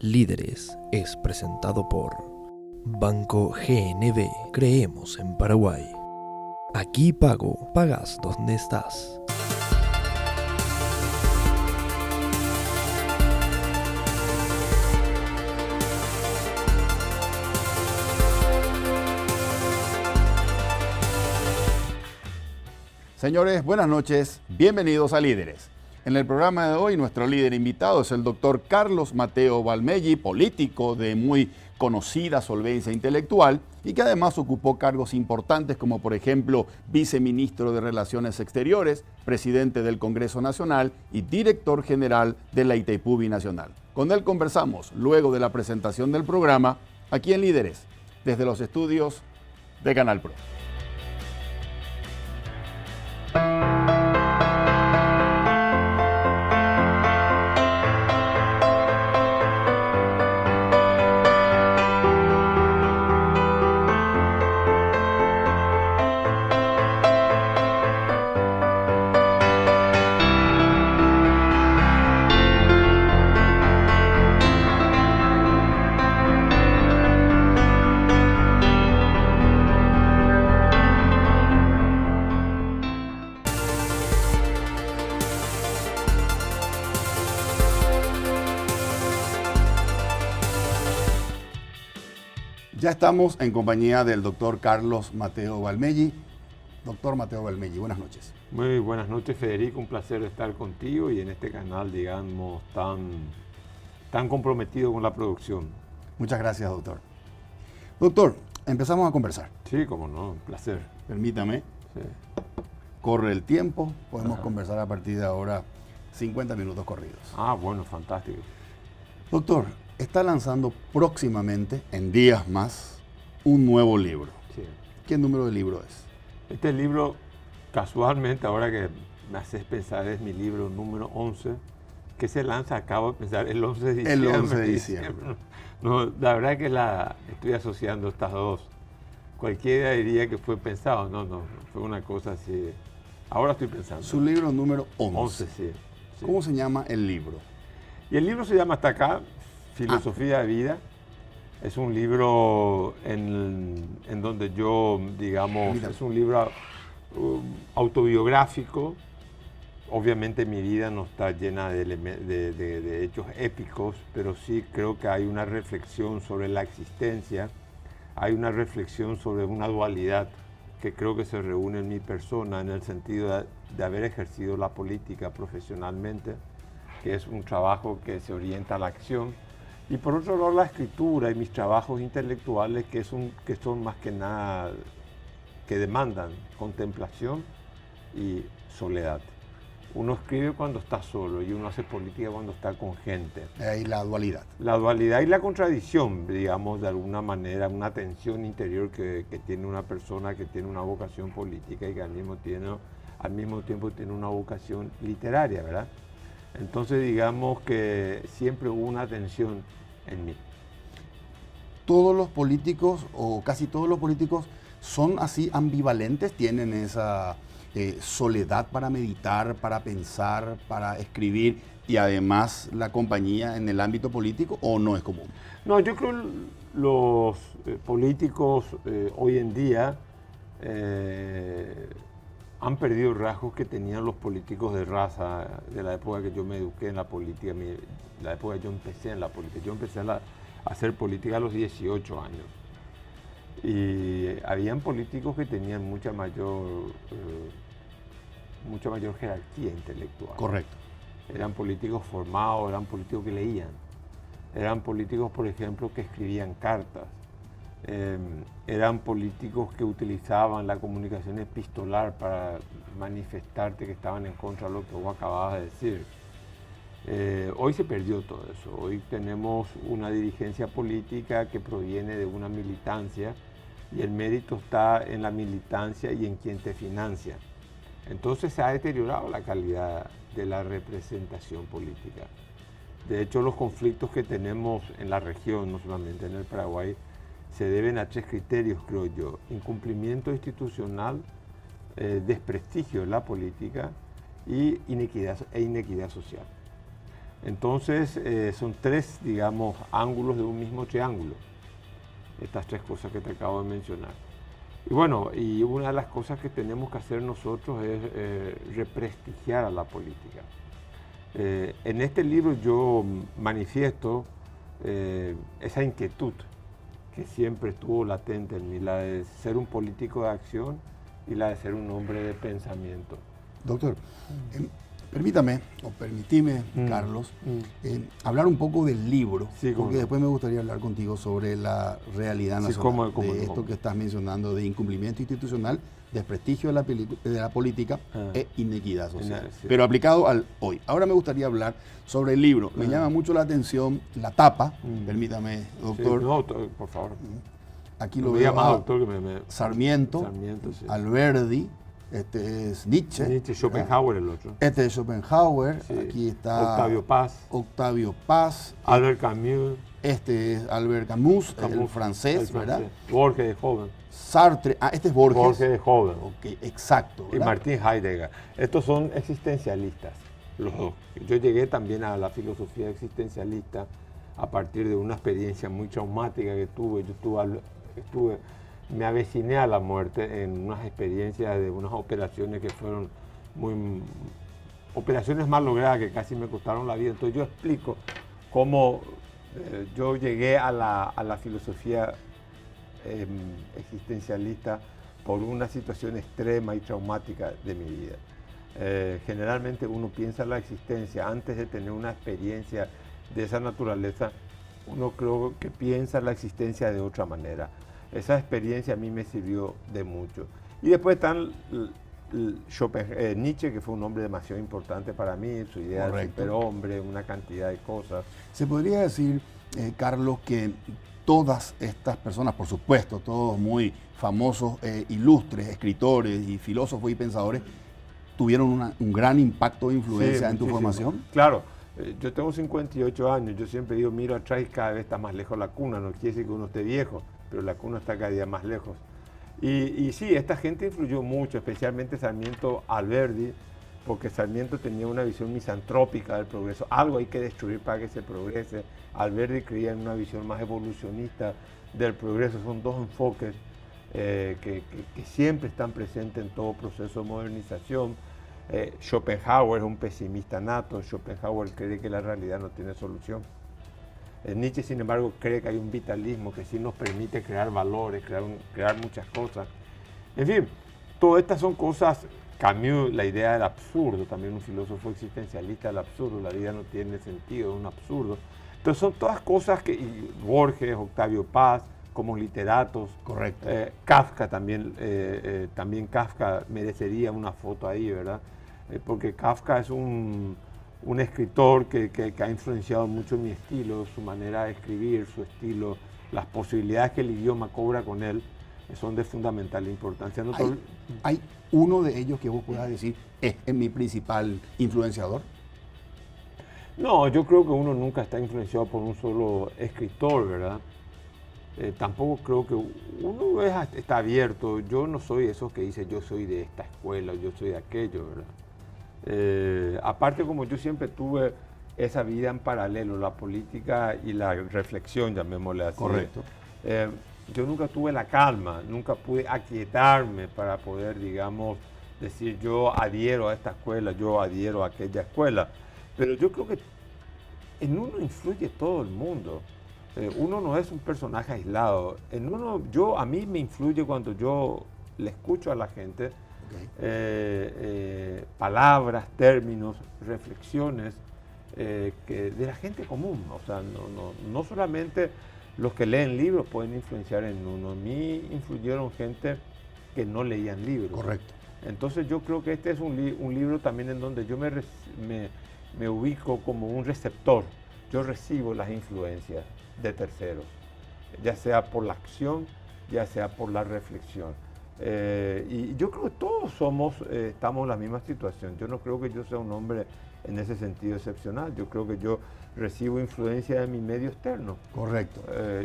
Líderes es presentado por Banco GNB. Creemos en Paraguay. Aquí pago, pagas donde estás. Señores, buenas noches, bienvenidos a Líderes. En el programa de hoy, nuestro líder invitado es el doctor Carlos Mateo Valmelli, político de muy conocida solvencia intelectual y que además ocupó cargos importantes como, por ejemplo, viceministro de Relaciones Exteriores, presidente del Congreso Nacional y director general de la Itaipú Binacional. Con él conversamos luego de la presentación del programa aquí en Líderes, desde los estudios de Canal Pro. Ya estamos en compañía del doctor Carlos Mateo Valmelli. Doctor Mateo Valmelli, buenas noches. Muy buenas noches, Federico. Un placer estar contigo y en este canal, digamos, tan comprometido con la producción. Muchas gracias, doctor. Doctor, empezamos a conversar. Sí, cómo no, un placer. Permítame. Sí. Corre el tiempo, podemos conversar a partir de ahora 50 minutos corridos. Ah, bueno, fantástico. Doctor, está lanzando próximamente, en días más, un nuevo libro. Sí. ¿Qué número de libro es? Este libro, casualmente, ahora que me haces pensar, es mi libro número 11, que se lanza, acabo de pensar, el 11 de diciembre. El 11 de diciembre. No, la verdad que estoy asociando estas dos. Cualquiera diría que fue pensado, no, fue una cosa así. Ahora estoy pensando. Su libro número 11. 11, sí. ¿Cómo se llama el libro? Y el libro se llama hasta acá, Filosofía de Vida. Es un libro en donde yo, digamos, es un libro autobiográfico. Obviamente mi vida no está llena de hechos épicos, pero sí creo que hay una reflexión sobre la existencia, hay una reflexión sobre una dualidad que creo que se reúne en mi persona en el sentido de haber ejercido la política profesionalmente, que es un trabajo que se orienta a la acción. Y por otro lado, la escritura y mis trabajos intelectuales que son más que nada, que demandan contemplación y soledad. Uno escribe cuando está solo y uno hace política cuando está con gente. Ahí la dualidad. La dualidad y la contradicción, digamos, de alguna manera, una tensión interior que tiene una persona que tiene una vocación política y que al mismo tiempo tiene una vocación literaria, ¿verdad? Entonces, digamos que siempre hubo una tensión en mí. ¿Todos los políticos o casi todos los políticos son así ambivalentes? ¿Tienen esa soledad para meditar, para pensar, para escribir y además la compañía en el ámbito político o no es común? No, yo creo que los políticos hoy en día han perdido rasgos que tenían los políticos de raza de la época que yo me eduqué en la política, la época que yo empecé en la política. Yo empecé a hacer política a los 18 años. Y habían políticos que tenían mucha mayor jerarquía intelectual. Correcto. Eran políticos formados, eran políticos que leían. Eran políticos, por ejemplo, que escribían cartas. Eran políticos que utilizaban la comunicación epistolar para manifestarte que estaban en contra de lo que vos acababas de decir. Hoy se perdió todo eso. Hoy tenemos una dirigencia política que proviene de una militancia y el mérito está en la militancia y en quien te financia. Entonces se ha deteriorado la calidad de la representación política. De hecho, los conflictos que tenemos en la región, no solamente en el Paraguay, se deben a 3 criterios, creo yo: incumplimiento institucional, desprestigio de la política y inequidad social. Entonces son tres, digamos, ángulos de un mismo triángulo, estas tres cosas que te acabo de mencionar. Y bueno, y una de las cosas que tenemos que hacer nosotros es represtigiar a la política. En este libro yo manifiesto esa inquietud que siempre estuvo latente en mí, la de ser un político de acción y la de ser un hombre de pensamiento. Doctor, permítame, o permitime, Carlos, hablar un poco del libro, Sí, porque no. después me gustaría hablar contigo sobre la realidad Sí, nacional, cómo de no. esto que estás mencionando, de incumplimiento institucional, desprestigio de la política e inequidad social, Sí. pero aplicado al hoy. Ahora me gustaría hablar sobre el libro. Me llama mucho la atención la tapa, permítame, doctor. Sí, no, por favor. Aquí No lo me veo llamas a doctor, que Sarmiento, sí. Alberdi, este es Nietzsche, Nietzsche, Schopenhauer el otro. este es Schopenhauer, Sí. aquí está Octavio Paz, Octavio Paz, Albert Camus, este es Albert Camus, el francés, el ¿verdad? Borges de joven. Sartre, este es Borges. Borges de joven. Ok, exacto. Y ¿verdad? Martin Heidegger. Estos son existencialistas, los dos. Yo llegué también a la filosofía existencialista a partir de una experiencia muy traumática que tuve. Me aveciné a la muerte en unas experiencias de unas operaciones que fueron operaciones mal logradas que casi me costaron la vida. Entonces yo explico cómo yo llegué a la filosofía existencialista por una situación extrema y traumática de mi vida. Generalmente uno piensa en la existencia antes de tener una experiencia de esa naturaleza, uno creo que piensa en la existencia de otra manera. Esa experiencia a mí me sirvió de mucho. Y después están Nietzsche, que fue un hombre demasiado importante para mí, su idea del superhombre, una cantidad de cosas. Se podría decir, Carlos, que todas estas personas, por supuesto, todos muy famosos, ilustres, escritores y filósofos y pensadores, tuvieron un gran impacto de influencia en tu muchísimo. formación. Claro, yo tengo 58 años, yo siempre digo, miro atrás y cada vez está más lejos la cuna, no quiere decir que uno esté viejo, pero la cuna está cada día más lejos. Y sí, esta gente influyó mucho, especialmente Sarmiento Alberdi, porque Sarmiento tenía una visión misantrópica del progreso. Algo hay que destruir para que se progrese. Alberdi creía en una visión más evolucionista del progreso. Son dos enfoques que siempre están presentes en todo proceso de modernización. Schopenhauer es un pesimista nato. Schopenhauer cree que la realidad no tiene solución. Nietzsche, sin embargo, cree que hay un vitalismo que sí nos permite crear valores, crear muchas cosas. En fin, todas estas son cosas. Camus, la idea del absurdo, también un filósofo existencialista, el absurdo, la vida no tiene sentido, es un absurdo. Entonces son todas cosas que Borges, Octavio Paz, como literatos. Correcto. Kafka también Kafka merecería una foto ahí, ¿verdad? Porque Kafka es un escritor que ha influenciado mucho mi estilo, su manera de escribir, su estilo, las posibilidades que el idioma cobra con él son de fundamental importancia. ¿Hay uno de ellos que vos puedas decir es mi principal influenciador? No, yo creo que uno nunca está influenciado por un solo escritor, ¿verdad? Tampoco creo que uno está abierto. Yo no soy de esos que dice yo soy de esta escuela, yo soy de aquello, ¿verdad? Aparte, como yo siempre tuve esa vida en paralelo, la política y la reflexión, llamémosle así. Correcto. Yo nunca tuve la calma, nunca pude aquietarme para poder, digamos, decir yo adhiero a esta escuela, yo adhiero a aquella escuela. Pero yo creo que en uno influye todo el mundo. Uno no es un personaje aislado. A mí me influye cuando yo le escucho a la gente palabras, términos, reflexiones de la gente común. O sea, no solamente los que leen libros pueden influenciar en uno. A mí influyeron gente que no leían libros. Correcto. Entonces yo creo que este es un libro también en donde yo me ubico como un receptor. Yo recibo las influencias de terceros, ya sea por la acción, ya sea por la reflexión. Y yo creo que todos estamos en la misma situación. Yo no creo que yo sea un hombre en ese sentido excepcional. Yo creo que yo recibo influencia de mi medio externo. Correcto.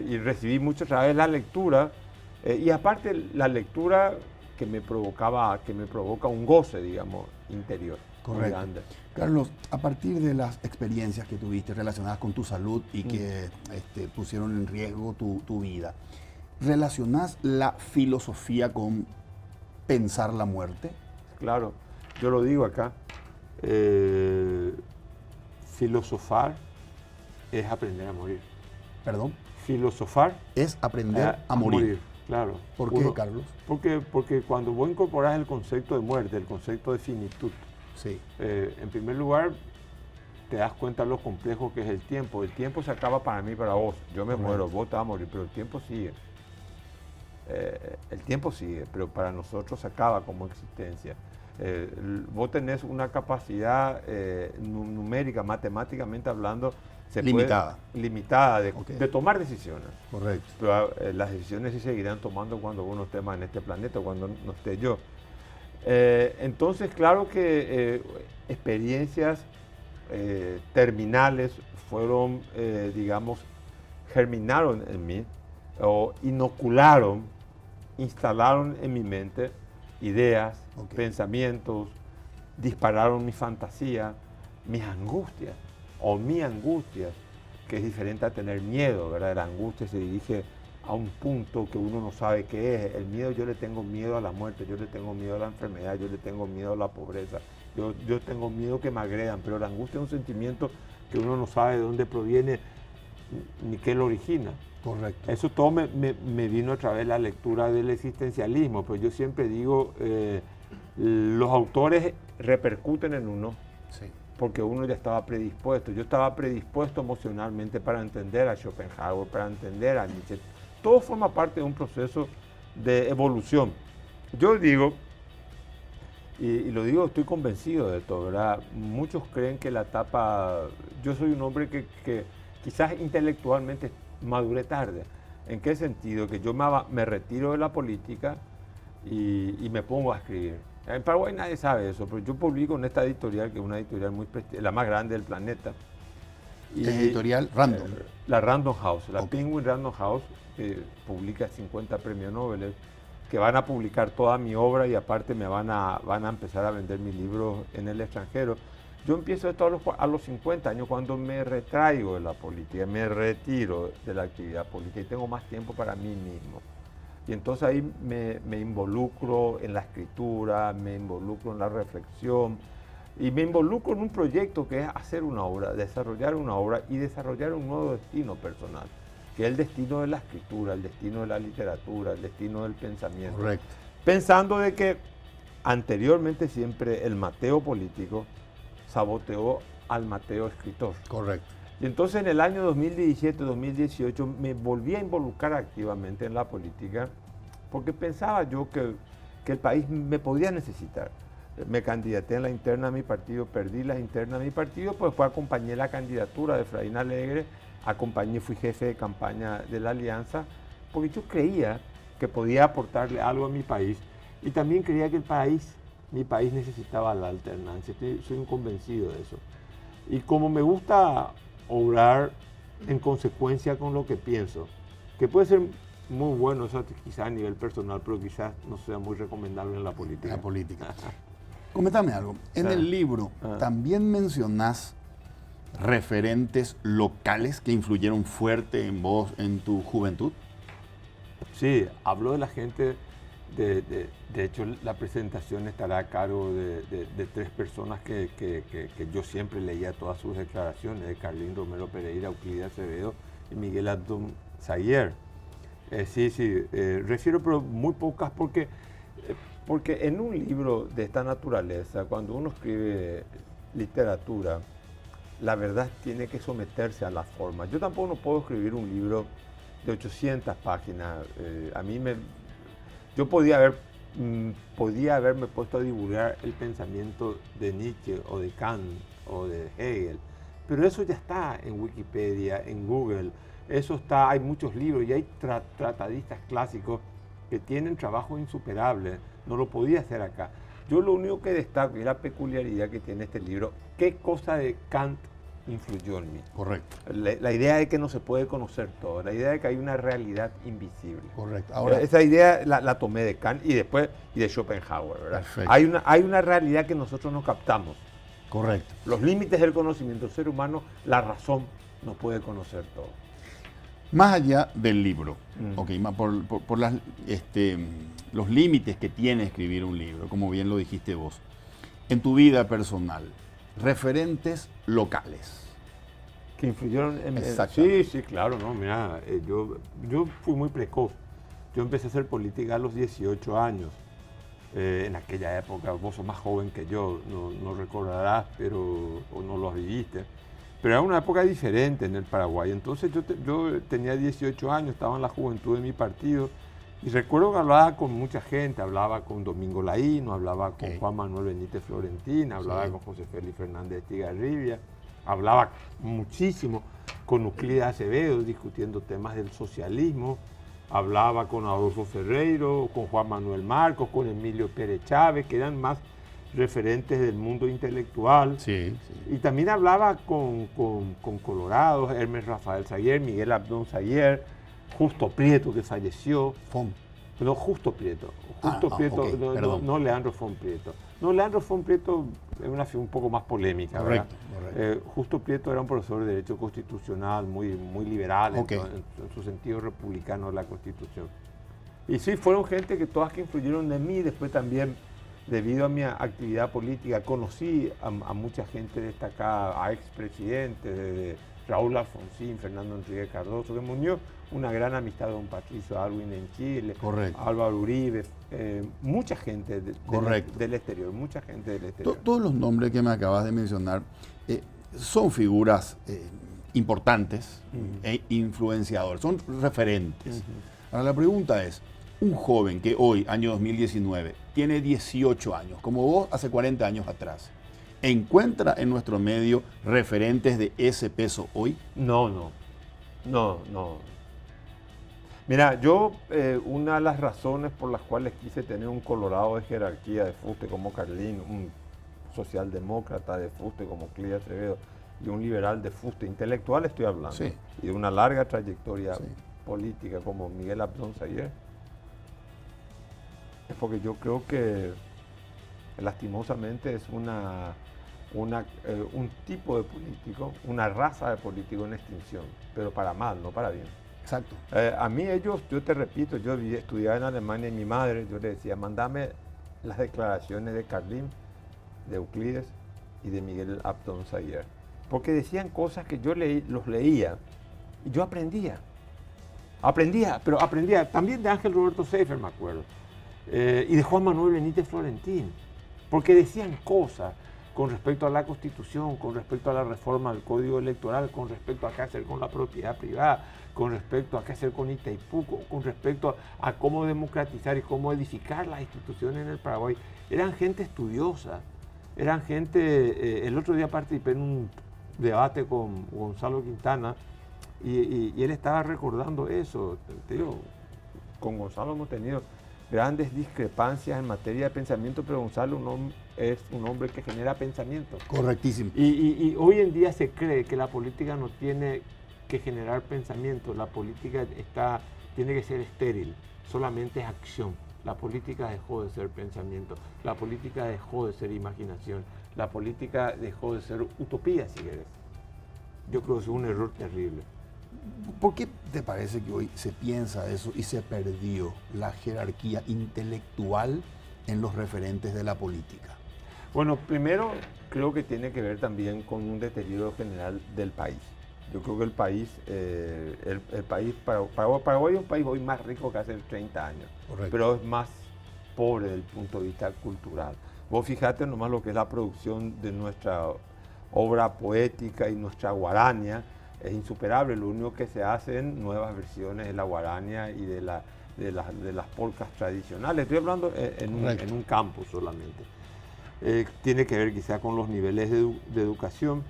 Y recibí mucho a través de la lectura. Y aparte la lectura que me provoca un goce, digamos, interior. Correcto. grande. Carlos, a partir de las experiencias que tuviste relacionadas con tu salud y que pusieron en riesgo tu vida, ¿relacionás la filosofía con pensar la muerte? Claro, yo lo digo acá, filosofar es aprender a morir. ¿Perdón? Filosofar Es aprender a morir. Claro. ¿Por qué, Carlos? Porque cuando vos incorporás el concepto de muerte, el concepto de finitud, Sí. en primer lugar, te das cuenta de lo complejo que es el tiempo. El tiempo se acaba para mí, para vos. Yo me muero, vos te vas a morir, pero el tiempo sigue. El tiempo sigue, pero para nosotros se acaba como existencia. Vos tenés una capacidad numérica, matemáticamente hablando, limitada de tomar decisiones. Correcto. Pero las decisiones se seguirán tomando cuando uno esté más en este planeta, cuando no esté yo. Entonces, claro que experiencias terminales fueron, digamos, germinaron en mí, o inocularon, instalaron en mi mente ideas, pensamientos, dispararon mi fantasía, mis angustias, o mi angustia, que es diferente a tener miedo, ¿verdad? La angustia se dirige a un punto que uno no sabe qué es. El miedo, yo le tengo miedo a la muerte, yo le tengo miedo a la enfermedad, yo le tengo miedo a la pobreza, yo tengo miedo que me agredan, pero la angustia es un sentimiento que uno no sabe de dónde proviene ni qué lo origina. Correcto. Eso todo me vino a través de la lectura del existencialismo, pero yo siempre digo, los autores repercuten en uno, Sí. porque uno ya estaba predispuesto. Yo estaba predispuesto emocionalmente para entender a Schopenhauer, para entender a Nietzsche. Todo forma parte de un proceso de evolución. Yo digo, y lo digo, estoy convencido de todo, ¿verdad? Muchos creen que la etapa... Yo soy un hombre que quizás intelectualmente maduré tarde. ¿En qué sentido? Que yo me retiro de la política y me pongo a escribir. En Paraguay nadie sabe eso, pero yo publico en esta editorial, que es una editorial la más grande del planeta. Y editorial Random. La Random House, la Penguin Random House, que publica 50 premios Nobel, que van a publicar toda mi obra y aparte me van a empezar a vender mis libros en el extranjero. Yo empiezo esto a los 50 años, cuando me retraigo de la política, me retiro de la actividad política y tengo más tiempo para mí mismo. Y entonces ahí me involucro en la escritura, me involucro en la reflexión y me involucro en un proyecto que es hacer una obra, desarrollar una obra y desarrollar un nuevo destino personal, que es el destino de la escritura, el destino de la literatura, el destino del pensamiento. Correcto. Pensando de que anteriormente siempre el Mateo político saboteó al Mateo escritor. Correcto. Y entonces en el año 2017-2018 me volví a involucrar activamente en la política porque pensaba yo que el país me podía necesitar. Me candidaté en la interna de mi partido, perdí la interna de mi partido, pues después acompañé la candidatura de Efraín Alegre, fui jefe de campaña de la Alianza, porque yo creía que podía aportarle algo a mi país y también creía que mi país necesitaba la alternancia. Soy un convencido de eso. Y como me gusta obrar en consecuencia con lo que pienso, que puede ser muy bueno, eso quizás a nivel personal, pero quizás no sea muy recomendable en la política. La política. Coméntame algo. En el libro también mencionás referentes locales que influyeron fuerte en vos en tu juventud. Sí, hablo de la gente, de hecho la presentación estará a cargo de tres personas que yo siempre leía todas sus declaraciones, de Carlín Romero Pereira, Euclides Acevedo y Miguel Abdón Sayer. Refiero pero muy pocas porque en un libro de esta naturaleza, cuando uno escribe literatura, la verdad tiene que someterse a la forma. Yo tampoco no puedo escribir un libro de 800 páginas. Yo podía haberme puesto a divulgar el pensamiento de Nietzsche o de Kant o de Hegel, pero eso ya está en Wikipedia, en Google, eso está, hay muchos libros y hay tratadistas clásicos que tienen trabajo insuperable. No lo podía hacer acá. Yo lo único que destaco es la peculiaridad que tiene este libro. ¿Qué cosa de Kant influyó en mí? Correcto. La idea de que no se puede conocer todo, la idea de que hay una realidad invisible. Correcto. Ahora, esa idea la tomé de Kant y después de Schopenhauer, ¿verdad? Perfecto. Hay una realidad que nosotros no captamos. Correcto. Los límites del conocimiento. El ser humano, la razón, no puede conocer todo. Más allá del libro, por los límites que tiene escribir un libro, como bien lo dijiste vos, en tu vida personal, referentes locales. Que influyeron en... Exactamente. Sí, claro, no, mira, yo fui muy precoz. Yo empecé a hacer política a los 18 años. En aquella época, vos sos más joven que yo, no recordarás, o no lo viviste. Pero era una época diferente en el Paraguay. Entonces yo tenía 18 años, estaba en la juventud de mi partido. Y recuerdo que hablaba con mucha gente, hablaba con Domingo Laíno, hablaba con Juan Manuel Benítez Florentín, hablaba con José Félix Fernández Estigarribia, hablaba muchísimo con Euclides Acevedo discutiendo temas del socialismo, hablaba con Adolfo Ferreiro, con Juan Manuel Marcos, con Emilio Pérez Chávez, que eran más referentes del mundo intelectual. Sí. Y también hablaba con colorados, Hermes Rafael Saguier, Miguel Abdón Saguier, Justo Prieto, que falleció. No, Justo Prieto. Prieto, no Leandro Fon Prieto. No, Leandro Fon Prieto es una figura un poco más polémica, ¿verdad? Correcto. Justo Prieto era un profesor de Derecho Constitucional muy liberal, en su sentido republicano de la Constitución. Y sí, fueron gente que todas que influyeron en mí. Después también, debido a mi actividad política, conocí a mucha gente destacada, a expresidentes, desde Raúl Alfonsín, Fernando Enrique Cardoso, que me unió una gran amistad con Patricio Aylwin en Chile, Álvaro Uribe, mucha gente del exterior, mucha gente del exterior. Todos los nombres que me acabas de mencionar son figuras importantes e influenciadores, son referentes. Ahora la pregunta es, un joven que hoy, año 2019, tiene 18 años, como vos hace 40 años atrás, ¿encuentra en nuestro medio referentes de ese peso hoy? No. Mira, yo una de las razones por las cuales quise tener un colorado de jerarquía de fuste como Carlín, un socialdemócrata de fuste como Euclides Acevedo y un liberal de fuste intelectual estoy hablando, y de una larga trayectoria política como Miguel Abdón Saguier, es porque yo creo que lastimosamente es un tipo de político, una raza de político en extinción, pero para mal, no para bien. Exacto. A mí yo te repito, yo estudiaba en Alemania y mi madre, yo le decía, mandame las declaraciones de Carlín, de Euclides y de Miguel Abdón Saguier, porque decían cosas que yo los leía y yo aprendía, pero aprendía también de Ángel Roberto Seifer, me acuerdo, y de Juan Manuel Benítez Florentín, porque decían cosas con respecto a la Constitución, con respecto a la reforma del Código Electoral, con respecto a qué hacer con la propiedad privada, con respecto a qué hacer con Itaipú, con respecto a cómo democratizar y cómo edificar las instituciones en el Paraguay. Eran gente estudiosa, eran gente... el otro día participé en un debate con Gonzalo Quintana y él estaba recordando eso. Te digo, con Gonzalo hemos tenido grandes discrepancias en materia de pensamiento, pero Gonzalo es un hombre que genera pensamiento. Correctísimo. Y hoy en día se cree que la política no tiene que generar pensamiento, la política tiene que ser estéril, solamente es acción. La política dejó de ser pensamiento, la política dejó de ser imaginación, la política dejó de ser utopía, si querés. Yo creo que es un error terrible. ¿Por qué te parece que hoy se piensa eso y se perdió la jerarquía intelectual en los referentes de la política? Bueno, primero creo que tiene que ver también con un deterioro general del país. Yo creo que el país, Paraguay es un país hoy más rico que hace 30 años, pero es más pobre desde el punto de vista cultural. Vos fijate nomás lo que es la producción de nuestra obra poética y nuestra guarania, es insuperable. Lo único que se hacen nuevas versiones de la guarania y de las polcas tradicionales. Estoy hablando en un campo solamente. Tiene que ver quizá con los niveles de educación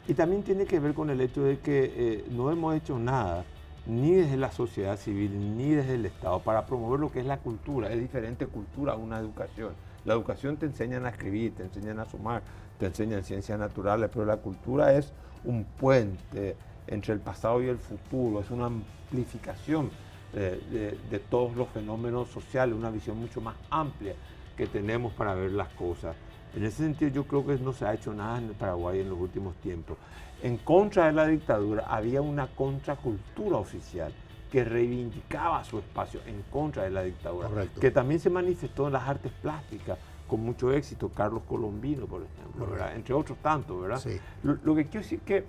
y también tiene que ver con el hecho de que no hemos hecho nada, ni desde la sociedad civil, ni desde el Estado, para promover lo que es la cultura. Es diferente cultura a una educación. La educación te enseñan a escribir, te enseñan a sumar, te enseñan ciencias naturales, pero la cultura es un puente entre el pasado y el futuro, es una amplificación de todos los fenómenos sociales, una visión mucho más amplia que tenemos para ver las cosas. En ese sentido yo creo que no se ha hecho nada en el Paraguay en los últimos tiempos. En contra de la dictadura había una contracultura oficial que reivindicaba su espacio en contra de la dictadura, Correcto. que también se manifestó en las artes plásticas con mucho éxito, Carlos Colombino, por ejemplo, ¿verdad? Entre otros tantos, ¿verdad? Sí. Lo que quiero decir es que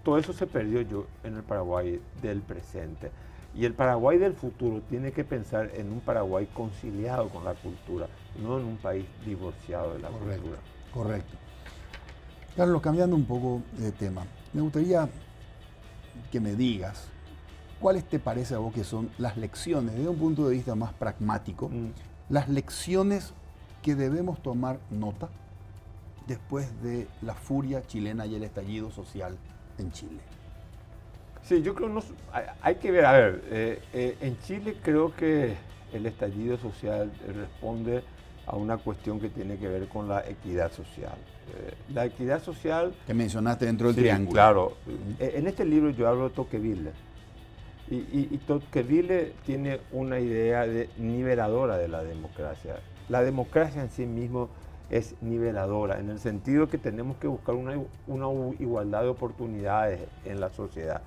todo eso se perdió yo en el Paraguay del presente. Y el Paraguay del futuro tiene que pensar en un Paraguay conciliado con la cultura, no en un país divorciado de la cultura. Correcto. Carlos, cambiando un poco de tema, me gustaría que me digas cuáles te parece a vos que son las lecciones, desde un punto de vista más pragmático, las lecciones que debemos tomar nota después de la furia chilena y el estallido social en Chile. Sí, yo creo que hay que ver, a ver, en Chile creo que el estallido social responde a una cuestión que tiene que ver con la equidad social. La equidad social... Que mencionaste dentro del sí, triángulo. Claro. En este libro yo hablo de Tocqueville. Y Tocqueville tiene una idea niveladora de la democracia. La democracia en sí mismo es niveladora, en el sentido que tenemos que buscar una igualdad de oportunidades en la sociedad.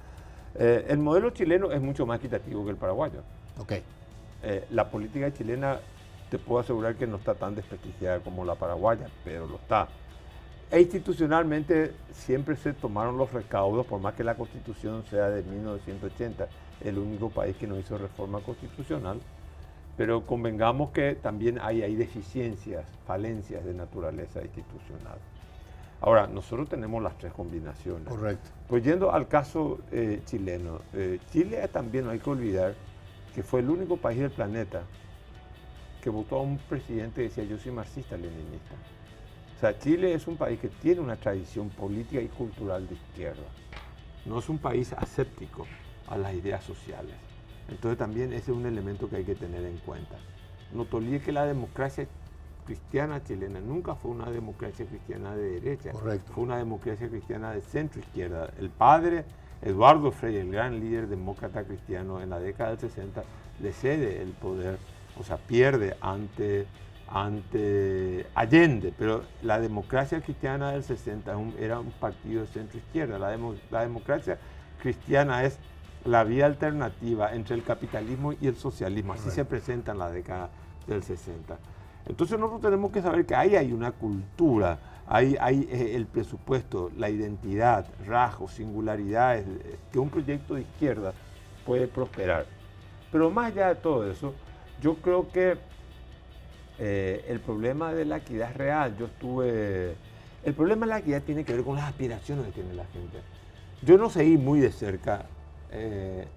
El modelo chileno es mucho más equitativo que el paraguayo. Okay. La política chilena, te puedo asegurar que no está tan desprestigiada como la paraguaya, pero lo está. E institucionalmente siempre se tomaron los recaudos, por más que la Constitución sea de 1980, el único país que no hizo reforma constitucional, pero convengamos que también hay deficiencias, falencias de naturaleza institucional. Ahora, nosotros tenemos las tres combinaciones. Correcto. Pues yendo al caso chileno, Chile también no hay que olvidar que fue el único país del planeta que votó a un presidente que decía yo soy marxista-leninista. O sea, Chile es un país que tiene una tradición política y cultural de izquierda. No es un país aséptico a las ideas sociales. Entonces también ese es un elemento que hay que tener en cuenta. No te olvides que la democracia cristiana chilena nunca fue una democracia cristiana de derecha. Correcto. Fue una democracia cristiana de centro-izquierda. El padre Eduardo Frei, el gran líder demócrata cristiano, en la década del 60 le cede el poder, o sea, pierde ante Allende, pero la democracia cristiana del 60 era un partido de centro-izquierda. La democracia cristiana es la vía alternativa entre el capitalismo y el socialismo. Así se presenta en la década del 60. Entonces nosotros tenemos que saber que ahí hay una cultura, hay el presupuesto, la identidad, rasgos, singularidades, que un proyecto de izquierda puede prosperar. Pero más allá de todo eso, yo creo que el problema de la equidad es real. El problema de la equidad tiene que ver con las aspiraciones que tiene la gente. Yo no seguí muy de cerca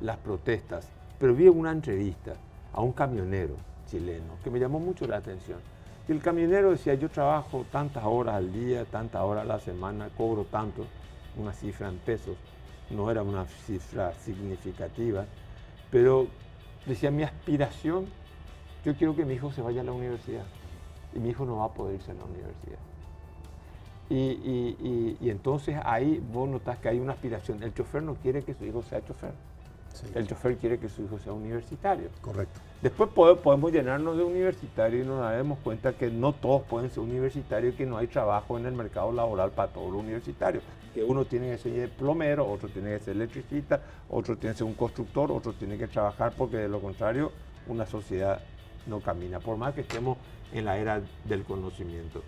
las protestas, pero vi una entrevista a un camionero chileno que me llamó mucho la atención. Y el camionero decía, yo trabajo tantas horas al día, tantas horas a la semana, cobro tanto, una cifra en pesos, no era una cifra significativa, pero decía, mi aspiración, yo quiero que mi hijo se vaya a la universidad, y mi hijo no va a poder irse a la universidad. Y entonces ahí vos notás que hay una aspiración. El chofer no quiere que su hijo sea chofer. Sí. El chofer quiere que su hijo sea universitario. Correcto. Después podemos llenarnos de universitarios y nos daremos cuenta que no todos pueden ser universitarios y que no hay trabajo en el mercado laboral para todos los universitarios. Que uno tiene que ser plomero, otro tiene que ser electricista, otro tiene que ser un constructor, otro tiene que trabajar, porque de lo contrario una sociedad no camina, por más que estemos en la era del conocimiento.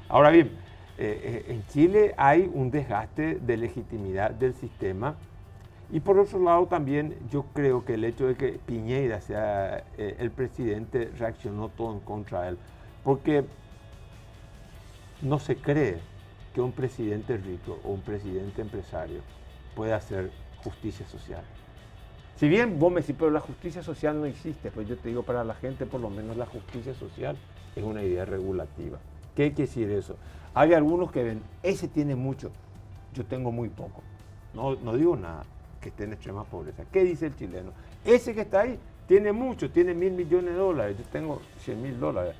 Ahora bien, en Chile hay un desgaste de legitimidad del sistema. Y por otro lado también yo creo que el hecho de que Piñera sea el presidente reaccionó todo en contra de él, porque no se cree que un presidente rico o un presidente empresario pueda hacer justicia social. Si bien vos me decís, pero la justicia social no existe, pues yo te digo, para la gente por lo menos la justicia social es una idea regulativa. ¿Qué quiere decir eso? Hay algunos que ven, ese tiene mucho, yo tengo muy poco. No digo nada, que esté en extrema pobreza. ¿Qué dice el chileno? Ese que está ahí tiene mucho, tiene $1.000 millones, yo tengo $100.000.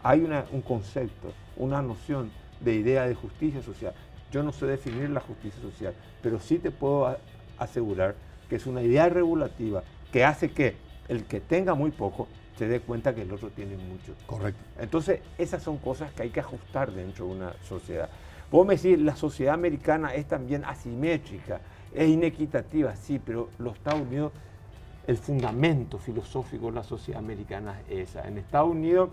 Hay un concepto, una noción de idea de justicia social. Yo no sé definir la justicia social, pero sí te puedo asegurar que es una idea regulativa que hace que el que tenga muy poco se dé cuenta que el otro tiene mucho. Correcto. Entonces, esas son cosas que hay que ajustar dentro de una sociedad. Vos me decís, la sociedad americana es también asimétrica, es inequitativa, sí, pero los Estados Unidos, el fundamento filosófico de la sociedad americana es esa. En Estados Unidos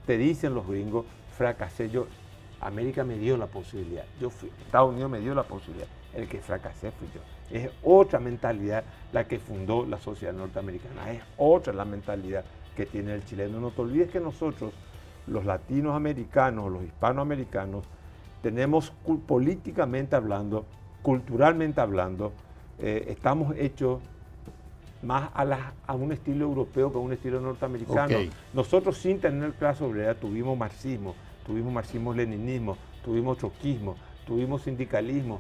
te dicen los gringos, fracasé yo, América me dio la posibilidad, Estados Unidos me dio la posibilidad, el que fracasé fui yo. Es otra mentalidad la que fundó la sociedad norteamericana, es otra la mentalidad que tiene el chileno. No te olvides que nosotros, los latinos americanos, los hispanoamericanos, tenemos políticamente hablando, culturalmente hablando, estamos hechos más a un estilo europeo que a un estilo norteamericano. Okay. Nosotros, sin tener clase obrera, tuvimos marxismo-leninismo, tuvimos trotskismo, tuvimos sindicalismo,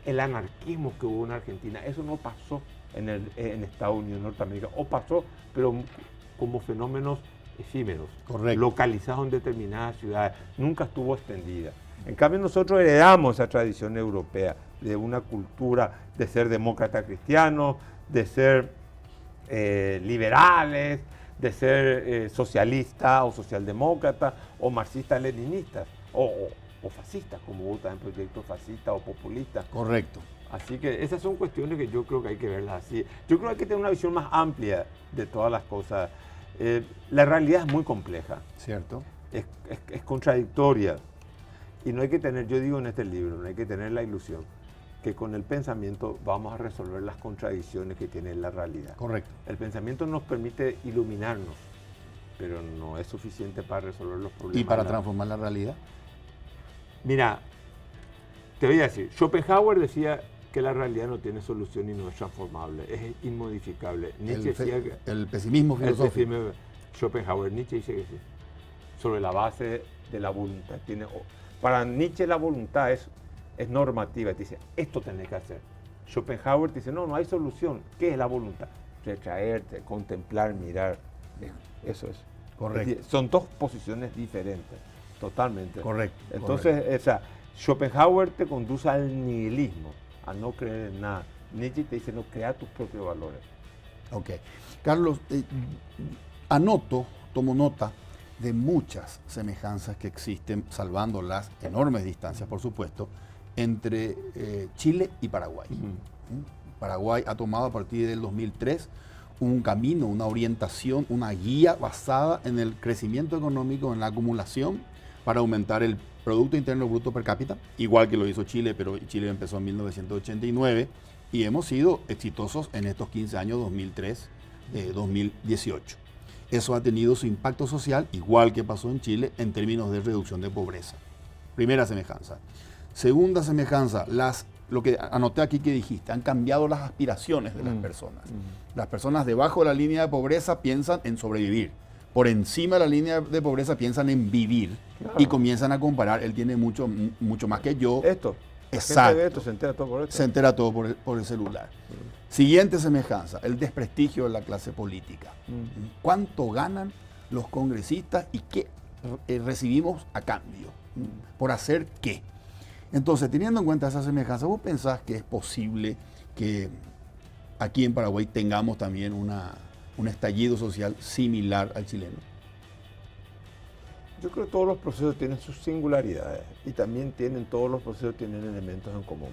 el anarquismo que hubo en Argentina. Eso no pasó en Estados Unidos, Norteamérica, o pasó, pero como fenómenos efímeros, correcto, localizados en determinadas ciudades, nunca estuvo extendida. En cambio, nosotros heredamos esa tradición europea de una cultura de ser demócrata cristiano, de ser liberales, de ser socialistas o socialdemócratas o marxistas-leninistas o fascistas, como vos también proyectos fascistas o populistas. Correcto. Así que esas son cuestiones que yo creo que hay que verlas así. Yo creo que hay que tener una visión más amplia de todas las cosas. La realidad es muy compleja. Cierto. Es contradictoria. Y no hay que tener, yo digo en este libro, no hay que tener la ilusión que con el pensamiento vamos a resolver las contradicciones que tiene la realidad. Correcto. El pensamiento nos permite iluminarnos, pero no es suficiente para resolver los problemas. ¿Y para transformar la realidad? Mira, te voy a decir, Schopenhauer decía que la realidad no tiene solución y no es transformable, es inmodificable. Nietzsche decía que el pesimismo filosófico. Schopenhauer, Nietzsche dice que sí, sobre la base de la voluntad. Para Nietzsche la voluntad es normativa, te dice, esto tenés que hacer. Schopenhauer te dice, no hay solución. ¿Qué es la voluntad? Retraerte, contemplar, mirar. Eso es. Correcto. Es decir, son dos posiciones diferentes, totalmente. Correcto. Entonces, Schopenhauer te conduce al nihilismo, a no creer en nada. Nietzsche te dice, no, crea tus propios valores. Ok. Carlos, tomo nota de muchas semejanzas que existen, salvando las enormes distancias, por supuesto, entre Chile y Paraguay. Paraguay ha tomado a partir del 2003 un camino, una orientación, una guía basada en el crecimiento económico, en la acumulación, para aumentar el Producto Interno Bruto per cápita, igual que lo hizo Chile, pero Chile empezó en 1989 y hemos sido exitosos en estos 15 años, 2003-2018. Eso ha tenido su impacto social, igual que pasó en Chile, en términos de reducción de pobreza. Primera semejanza. Segunda semejanza, lo que anoté aquí que dijiste, han cambiado las aspiraciones de las personas. Las personas debajo de la línea de pobreza piensan en sobrevivir. Por encima de la línea de pobreza piensan en vivir. Claro. Y comienzan a comparar, él tiene mucho más que yo. Esto. Exacto. Esto, se entera todo por esto. Se entera todo por el celular. Siguiente semejanza, el desprestigio de la clase política. ¿Cuánto ganan los congresistas y qué recibimos a cambio? ¿Por hacer qué? Entonces, teniendo en cuenta esa semejanza, ¿vos pensás que es posible que aquí en Paraguay tengamos también un estallido social similar al chileno? Yo creo que todos los procesos tienen sus singularidades y también todos los procesos tienen elementos en común,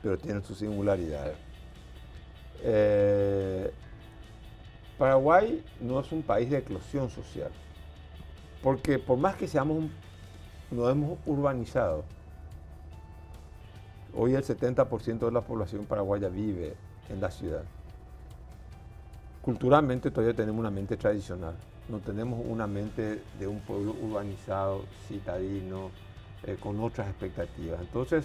pero tienen sus singularidades. Paraguay no es un país de eclosión social, porque por más que nos hemos urbanizado, hoy el 70% de la población paraguaya vive en la ciudad. Culturalmente todavía tenemos una mente tradicional, no tenemos una mente de un pueblo urbanizado, citadino, con otras expectativas. Entonces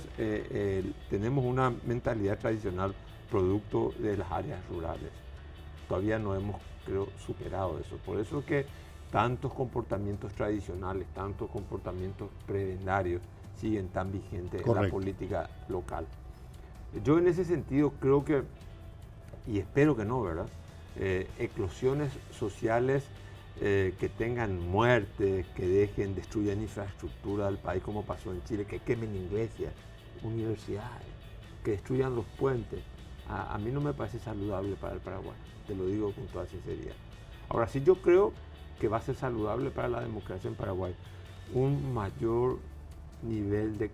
tenemos una mentalidad tradicional producto de las áreas rurales. Todavía no hemos, creo, superado eso. Por eso es que tantos comportamientos tradicionales, tantos comportamientos prebendarios siguen tan vigentes en la política local. Yo en ese sentido creo que, y espero que no, ¿verdad? Eclosiones sociales que tengan muerte, que destruyan infraestructura del país como pasó en Chile, que quemen iglesias, universidades, que destruyan los puentes. A mí no me parece saludable para el Paraguay, te lo digo con toda sinceridad. Ahora sí, yo creo que va a ser saludable para la democracia en Paraguay un mayor nivel de